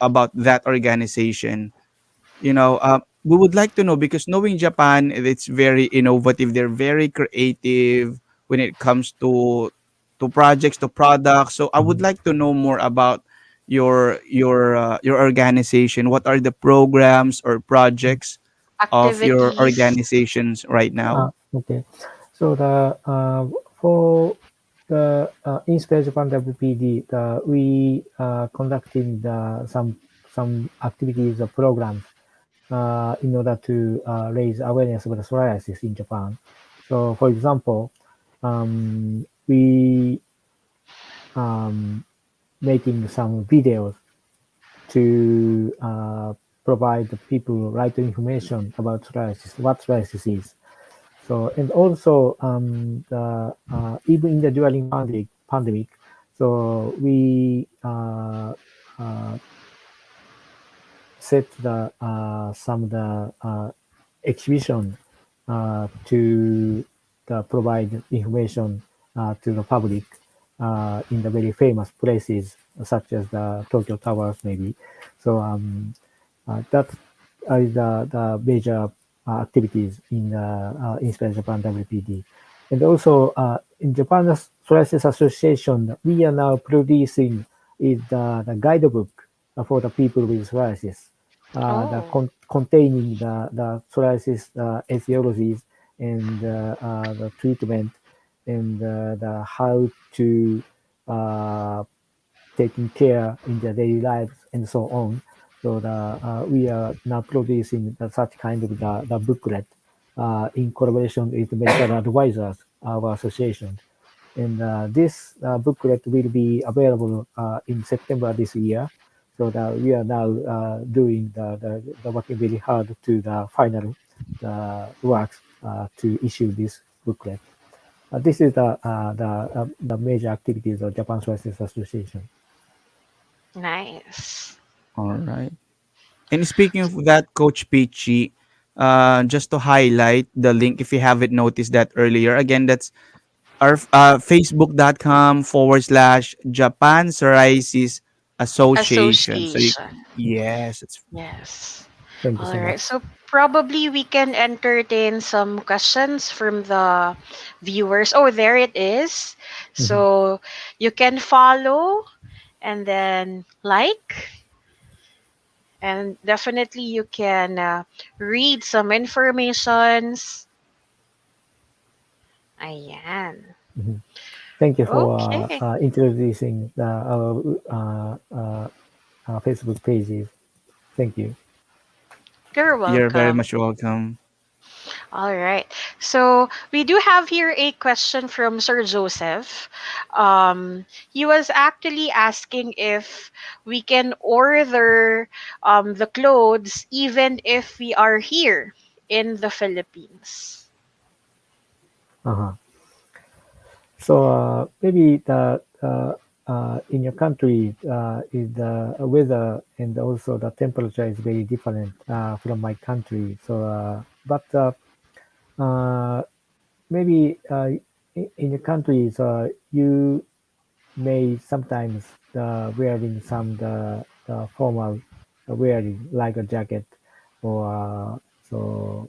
about that organization. We would like to know, because knowing Japan, it's very innovative. They're very creative when it comes to projects, to products. So I would Mhm. like to know more about your organization. What are the programs or projects of your Activities. organizations right now? Okay. So for the INSPIRE Japan WPD, we conducting some activities or programs in order to raise awareness of the psoriasis in Japan. So, for example, we um, making some videos to provide the people right information about psoriasis, what psoriasis is. So, and also even in the during pandemic, so we set some of the exhibition to provide information to the public in the very famous places such as the Tokyo Towers, maybe. So that is the major activities in Inspire Japan WPD. And also in Japan Psoriasis Association, we are now producing is the guidebook for the people with psoriasis, Oh. containing the psoriasis etiologies and the treatment and the how to uh, taking care in their daily lives and so on. So we are now producing such kind of the booklet in collaboration with medical advisors of our association. And this booklet will be available in September this year. So that we are now doing the working very hard to the final works to issue this booklet. This is the major activities of Japan Psoriasis Association. Nice. All right. And speaking of that, Coach Peachy, just to highlight the link, if you haven't noticed that earlier, again, that's our facebook.com/ Japan Psoriasis Association. So you, Association. yes, it's Yes. Thank you All so right. much. So probably we can entertain some questions from the viewers. Oh, there it is. Mhm. So you can follow and then like, and definitely you can read some informations. Ayan. Mhm. Thank you for Okay. introducing our Facebook pages. Thank you. You're you're very welcome. much welcome. All right. So we do have here a question from Sir Joseph. He was actually asking if we can order the clothes even if we are here in the Philippines. Uh-huh. So maybe in your country, is the weather and also the temperature is very different from my country. So, but uh, maybe in your countries, you may sometimes wearing some the formal wearing like a jacket or so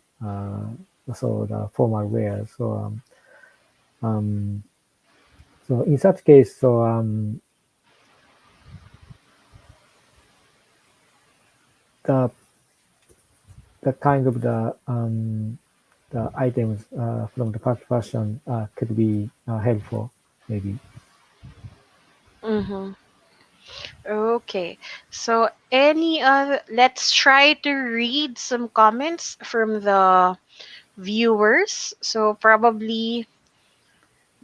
the formal wear. Um, so in such case, the the kind of the items from the fast fashion could be helpful, maybe. Mm-hmm. Okay. So any other, let's try to read some comments from the viewers. So probably,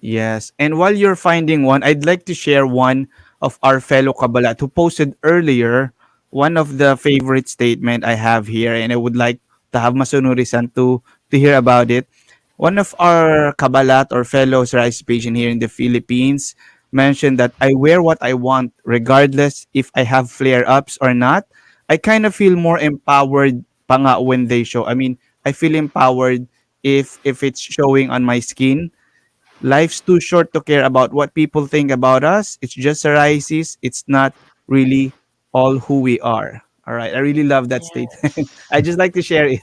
Yes. And while you're finding one, I'd like to share one of our fellow Kabalat who posted earlier one of the favorite statement I have here, and I would like to have Masunuri-san to hear about it. One of our Kabalat or fellow psoriasis patient here in the Philippines mentioned that I wear what I want regardless if I have flare-ups or not. I kind of feel more empowered pa nga when they show. I mean, I feel empowered if it's showing on my skin. Life's too short to care about what people think about us. It's just psoriasis. It's not really all who we are. All right. I really love that statement. yes. I just like to share it.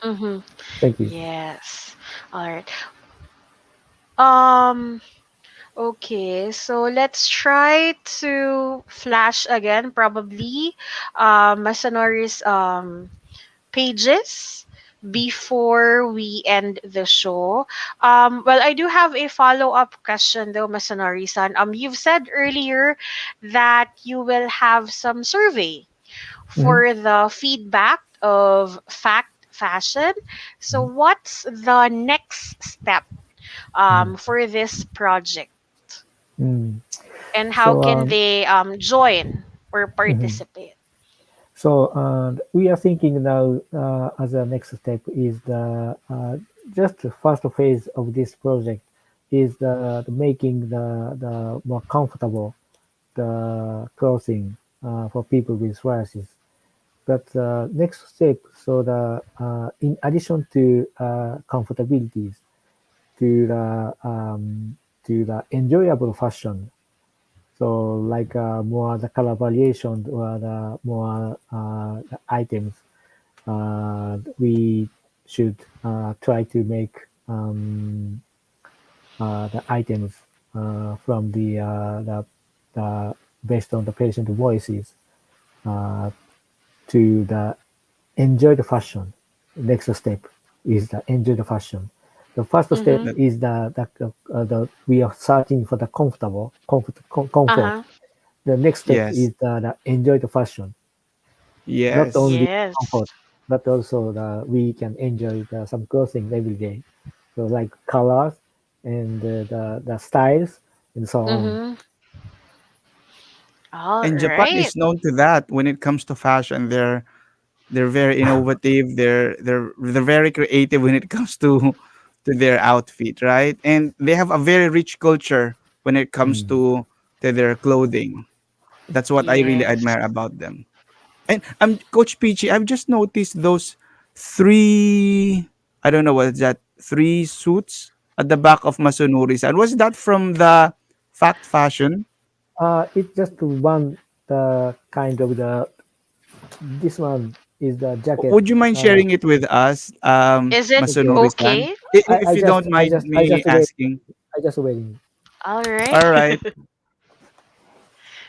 Mm-hmm. Thank you. Yes. All right. Um, okay, so let's try to flash again, probably Masanori's pages before we end the show. Well, I do have a follow-up question though, Masanori-san. You've said earlier that you will have some survey Mhm. for the feedback of fact fashion. So Mhm. what's the next step Mhm. for this project? Mm. And how So, can they join or mhm. participate? So we are thinking now as a next step is just the first phase of this project is the making the more comfortable the clothing for people with psoriasis. But next step, so the in addition to comfortabilities, to the enjoyable fashion. So like more the color variation or the more the items we should try to make the items from the based on the patient voices uh, to the enjoy the fashion. Next step is the enjoy the fashion. The first step Mm-hmm. That- is the we are searching for the comfort. Uh-huh. The next step yes. is the enjoy the fashion. Not Yes. only Yes. comfort, but also we can enjoy some clothing every day. So like colors and the styles and so on. Mm-hmm. All And Japan right. is known to that when it comes to fashion. They're very innovative. They're very creative when it comes to their outfit, right? And they have a very rich culture when it comes Mm. to their clothing. That's what I really Yes. admire about them. And Coach Peachy, I've just noticed those three, I don't know what is that, three suits at the back of Masunuri-san. Was that from the Fact Fashion? It's just one the kind of the this one is the jacket. Would you mind Uh, sharing it with us, Is it okay, Masunuri-san? okay? If you don't mind I me just wait. asking. I just waiting. All right. All right.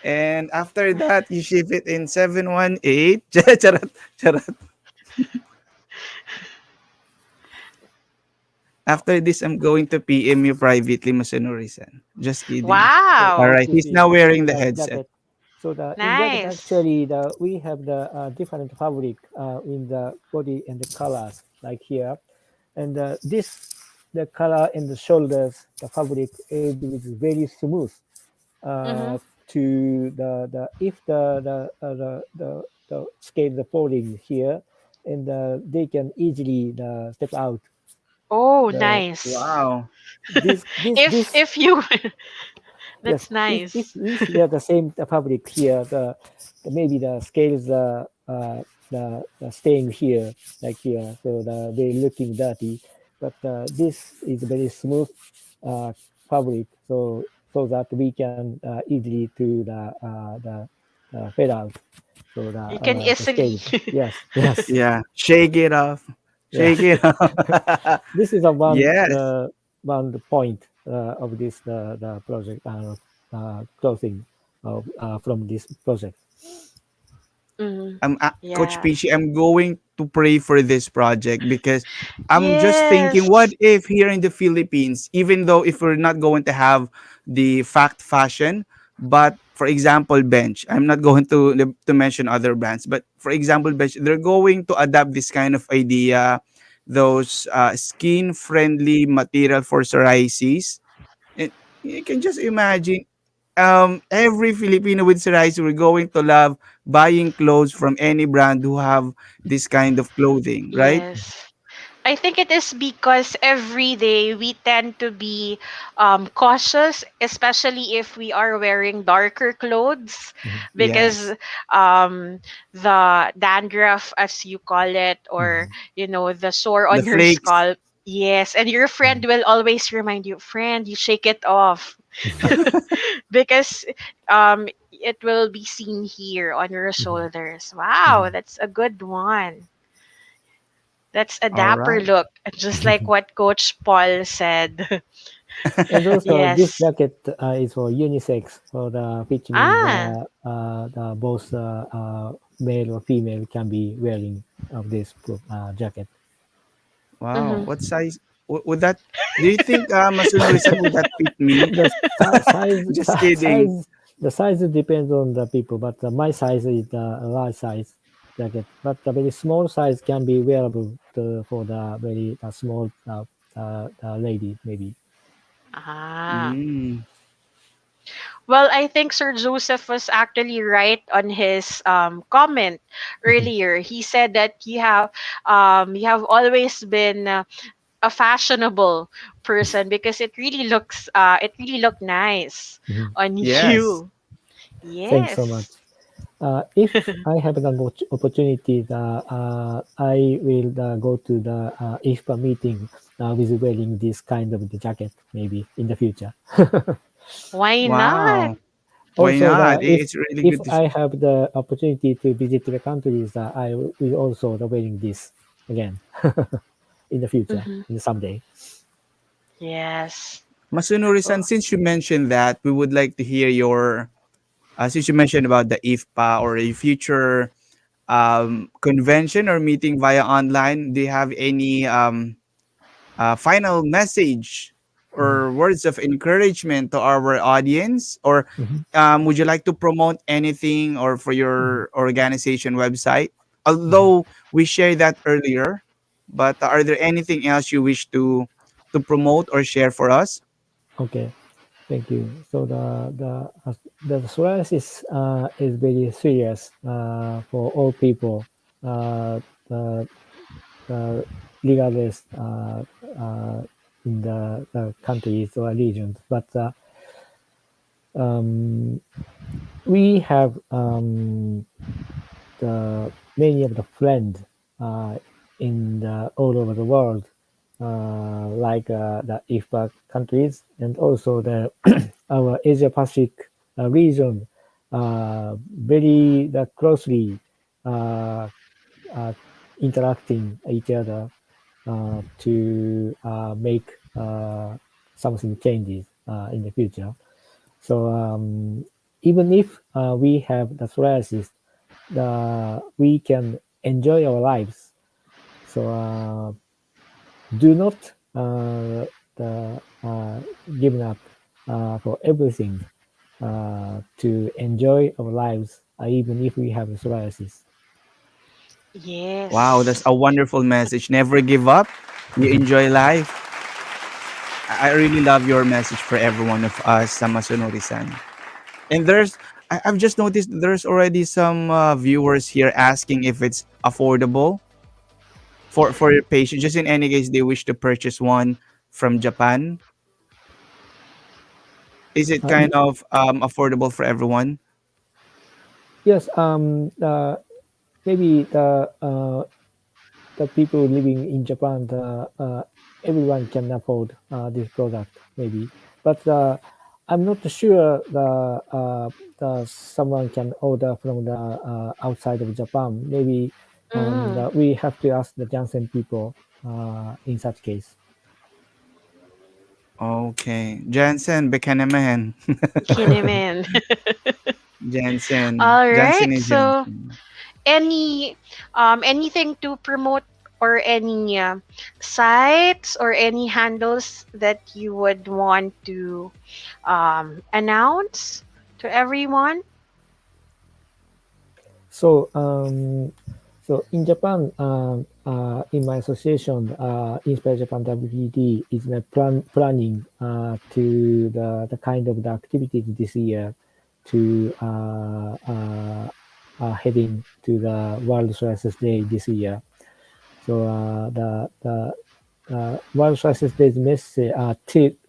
And after that, you ship it in 718. Charot, charot. After this, I'm going to PM you privately, Masunori-san. Just kidding. So All Wow. right. this He's is now wearing the the headset. jacket. So the in jacket Nice. actually the we have the different fabric in the body and the colors like here, and this the color in the shoulders the fabric is very smooth Mm-hmm. uh, to the if the scale the falling here, and they can easily step out. Oh, The nice. Wow. this this if this if you Yes, That's nice. if we have the same fabric here, maybe the scales the staying here like here, so they looking dirty. But this is very smooth uh, fabric, so that we can easily do the fade out, so You can the easily. scales. Yes, yes, Yeah, shake it off. yeah. Shake it off. This is a Yes. one point of this the project closing of from this project. Mhm. Coach Yeah. Pichi, I'm going to pray for this project because I'm just thinking, what Yes. if here in the Philippines, even though if we're not going to have the fact fashion, but for example, Bench, I'm not going to mention other brands, but for example, Bench, they're going to adapt this kind of idea, those skin friendly material for psoriasis. And you can just imagine every Filipino with psoriasis we're going to love buying clothes from any brand who have this kind of clothing, right? Yes. I think it is because every day we tend to be cautious, especially if we are wearing darker clothes, Mhm, because Yes. the dandruff, as you call it, or mhm, the sore The on your flakes. scalp. Yes, and your friend mhm, will always remind you, friend, you shake it off, because it will be seen here on your mhm, shoulders. Wow, mhm, that's a good one. That's a All dapper right. look, just like mhm. what Coach Paul said. And also, this Yes. jacket is for unisex, for which means Ah, the both male or female can be wearing of this jacket. Wow. mm-hmm. What size would that? Do you think, Masunori-san, would that fit me? The Just kidding. the size depends on the people, but my size is the large size jacket. But the very small size can be wearable for the very small lady, maybe. Ah. Mm. Well, I think Sir Joseph was actually right on his comment earlier. He said that you have always been a fashionable person because it really looked nice Mhm. on Yes. you. Thanks so much. Yes. If I have an opportunity, I will go to the IFPA meeting with wearing this kind of the jacket, maybe in the future. Why not? Wow. Why Also, not? It's really if good to. I have the opportunity to visit the countries, I will also the wearing this again in the future, Hmm. in someday. Yes. Masunori-san, Oh. since you mentioned that, we would like to hear your, since you mentioned about the IFPA or a future convention or meeting via online, do you have any final message Mhm, or words of encouragement to our audience? Or mhm, would you like to promote anything or for mhm, your organization website? mhm. Although we shared that earlier, but are there anything else you wish to promote or share for us? Okay, thank you. So the psoriasis is very serious for all people, the, the regardless uh, in the countries or regions. But um, we have the many of the friends uh, in all over the world, like the IFPA countries and also the our Asia Pacific region, very closely uh, uh, interacting each other to make something changes in the future. So even if we have the psoriasis, we can enjoy our lives. So do not give up for everything to enjoy our lives, even if we have psoriasis. Wow, that's Yes. a wonderful message. Never give up. You enjoy life. I really love your message for every one of us, Samasunori-san. And I've just noticed there's already some viewers here asking if it's affordable for your patient. Just in any case, they wish to purchase one from Japan. Is it Y- kind of affordable for everyone? yes, maybe the people living in Japan, everyone can afford this product, maybe. But I'm not sure someone can order from the outside of Japan. Maybe Mm. we have to ask the Janssen people in such case. Okay. Jansen, Bekanaman. Kineman. Jansen. All right. Jansen is So Jansen. any anything to promote or any sites or any handles that you would want to announce to everyone? So, in Japan, in my association, INSPIRE JAPAN WPD is planning to the kind of the activities this year to heading to the World Psoriasis Day this year. So the World Psoriasis Day's message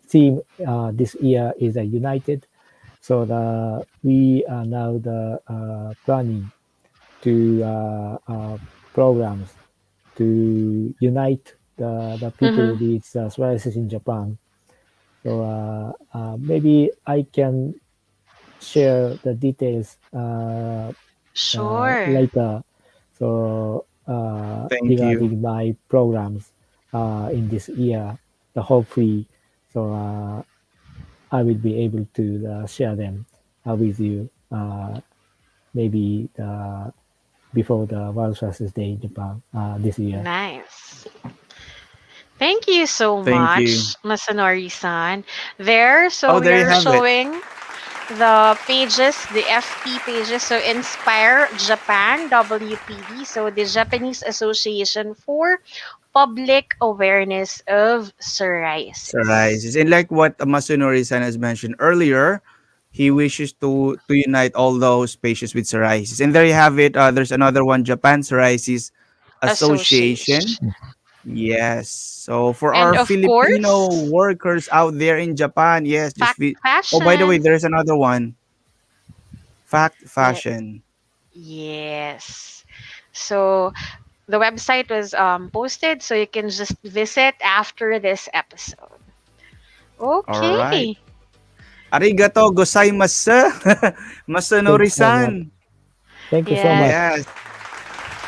theme this year is united. So we are now the planning to programs to unite the people Mm-hmm. with psoriasis in Japan. So maybe I can share the details Sure. later. So Thank you. regarding my programs in this year, the hopefully, so I will be able to share them with you. Maybe before the World Justice Day in Japan this year. Nice. Thank you so Thank you. much, Masanori-san. There, so Oh, we there you are have it. showing the pages, the FP pages. So Inspire Japan WPD, so the Japanese Association for Public Awareness of Psoriasis. Psoriasis. And like what Masunori-san has mentioned earlier, he wishes to unite all those patients with psoriasis. And there you have it. There's another one, Japan Psoriasis Association. Association. Yes. So for And our of Filipino course, workers out there in Japan, yes, fact oh, by the way, fashion. there's another one. Fact Yeah, Fashion. yes. So the website was posted, so you can just visit after this episode. All right. Okay. Arigato gozaimasu. Thank you so much. Masanori-san. Thank you so Yes. much. Yes.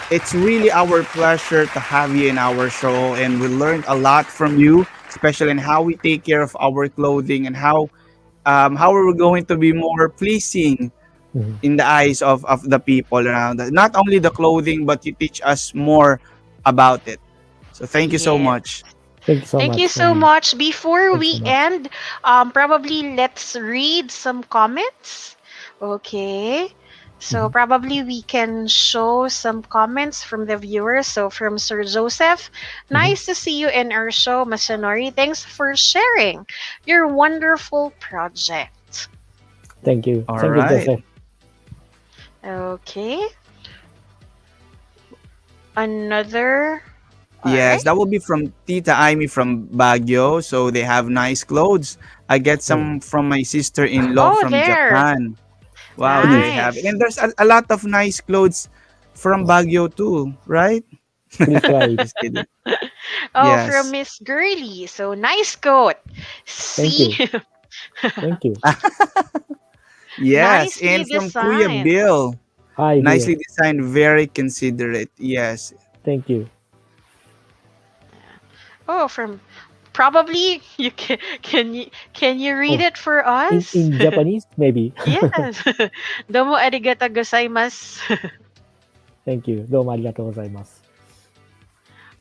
It's really our pleasure to have you in our show, and we learned a lot from you, especially in how we take care of our clothing and how we're going to be more pleasing Mhm. in the eyes of the people around us. Not only the clothing, but you teach us more about it. So thank you so Yes. much. Thank you so Thank you much for so me. much. Before Thank you so we much. end, probably let's read some comments. Okay. So Mhm. probably we can show some comments from the viewers. So from Sir Joseph, Mhm. nice to see you in our show, Masanori. Thanks for sharing your wonderful project. Thank you. All Thank you, right. Joseph. Okay. Another. All Yes, right. that will be from Tita Aimee from Baguio. So they have nice clothes. I get Oh, some from my sister-in-law Oh, from there. Japan. Wow, it there is. you have it. Nice. And there's a lot of nice clothes from Oh, Baguio too, right? please try it. Just kidding. Oh, from Yes. Miss Girly. So nice coat. Thank See, you. Thank you. Yes, nicely and from Kuya designed. Bill. Hi, Bill. Nicely designed, very considerate. Yes. Thank you. Oh, from probably you can you read Oh, it for us? in Japanese, maybe. Yes. Domo arigato gozaimasu. Thank you. どうもありがとうございます。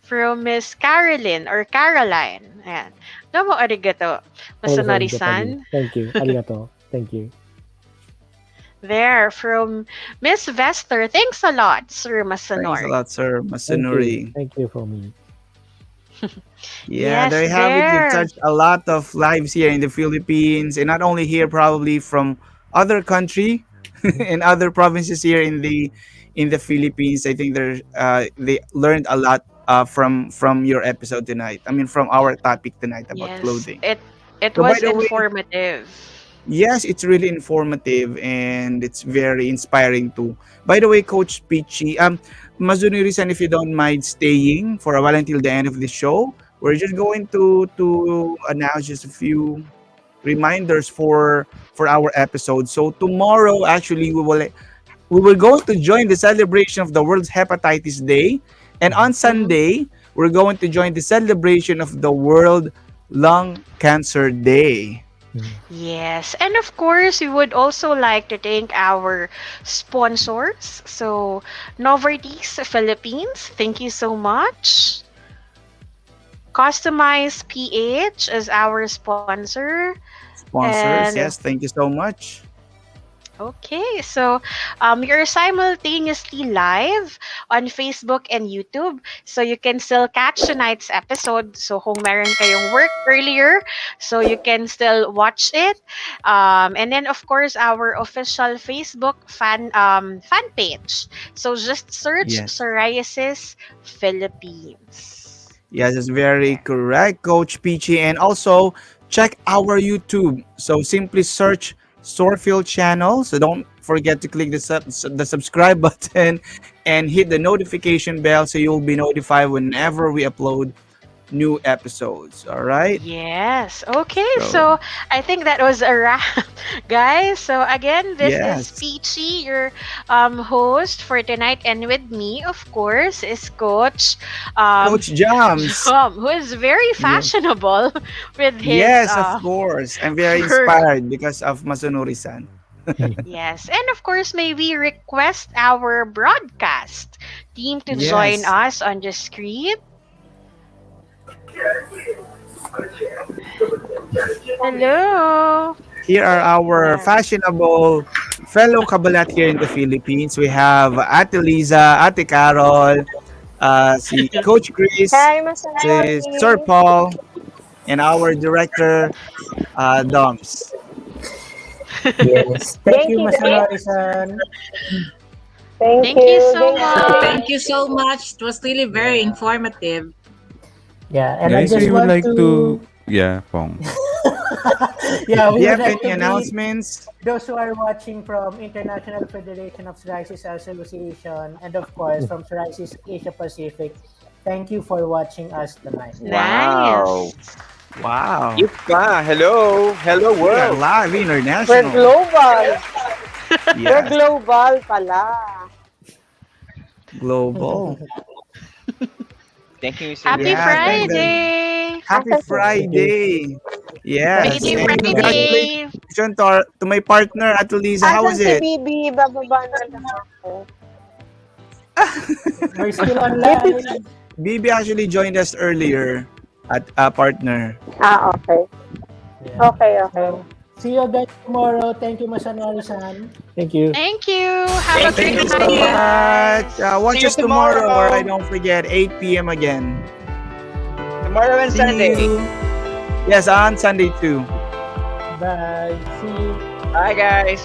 From Miss Carolyn or Caroline. Ayan. Domo arigato, Also in Japanese. Masanori-san. Thank you. ありがとう. Thank you. There, from Miss Vester. Thanks a lot, Sir Thanks a Masanori. lot, sir Thank you. Masanori. Thank you for me. Yeah, Yes, there you have it. You've there. touched a lot of lives here in the Philippines, and not only here, probably from other country Mhm. and other provinces here in the Philippines. I think they learned a lot from your episode tonight. I mean, from our topic tonight about Yes, clothing. it So, by was the way, informative. Yes, it's really informative and it's very inspiring too. By the way, Coach Peachy, Mazuniri-san, if you don't mind staying for a while until the end of the show, we're just going to announce just a few reminders for our episode. So tomorrow, actually, we will go to join the celebration of the World Hepatitis Day, and on Mhm. Sunday, we're going to join the celebration of the World Lung Cancer Day. Yes. And of course, we would also like to thank our sponsors. So, Novartis Philippines, thank you so much. Customize PH is our sponsor. Sponsors, And yes, thank you so much. okay, so you're simultaneously live on Facebook and YouTube. So you can still catch tonight's episode. So kung meron kayong work earlier, so you can still watch it. And then of course our official Facebook fan page. So just search Yes. Psoriasis Philippines. Yes, it's very correct, Coach Peachy. And also check our YouTube. So simply search PsorPhil channel. So don't forget to click the subscribe button and hit the notification bell so you'll be notified whenever we upload new episodes. All right. Yes. Okay. So So I think that was a wrap, guys. So again, this is yes, Peachy, your host for tonight, and with me, of course, is Coach um, Coach Jams. who is very Yes, fashionable with his yes, of course. I'm very fur. inspired because of Masanori-san. Yes, and of course, may we request our broadcast team to join Yes. us on the screen. Hello. Here are our Yes. fashionable fellow kabalat here in the Philippines. We have Ate Liza, Ate Carol, si Coach Chris, Hi, si Sir Masanori. Paul, and our director, Doms. Yes. Thank Thank you, you, guys. Masanori-san. Thank Thank you you. so Thank you. much. Thank you so much. It was really very Yeah. informative. Yeah, and I Guys, just we would want like to, to, yeah, Pong. yeah, Do we you would have like any to greet announcements? those who are watching from International Federation of Psoriasis Association and of course from Psoriasis Asia Pacific. Thank you for watching us tonight. Wow. Nice. Wow, Ipa, hello. Hello we are world. live We're international. global. We're Yes, global pala. global. Thank you, Mr. Happy Yeah, Vice-President. thank the Friday. Happy Asan si Thank you. Friday. Thank Yes, Happy you. and Bye. Friday. congratulations to my partner, Ate Liza. How Asan was si it? Bibi? Bababa na lang ako. We're still Bibi. online. Bibi actually joined us earlier at partner. Okay. Yeah. Okay. So, see you guys tomorrow. Thank you, Masanori-san. Thank you. Thank you. Have a Thank great you So so night, much. guys. Watch See you us tomorrow, or I tomorrow. don't forget 8 p.m. again. Tomorrow and See Sunday. you. Yes, on Sunday too. Bye. See you. Bye, guys.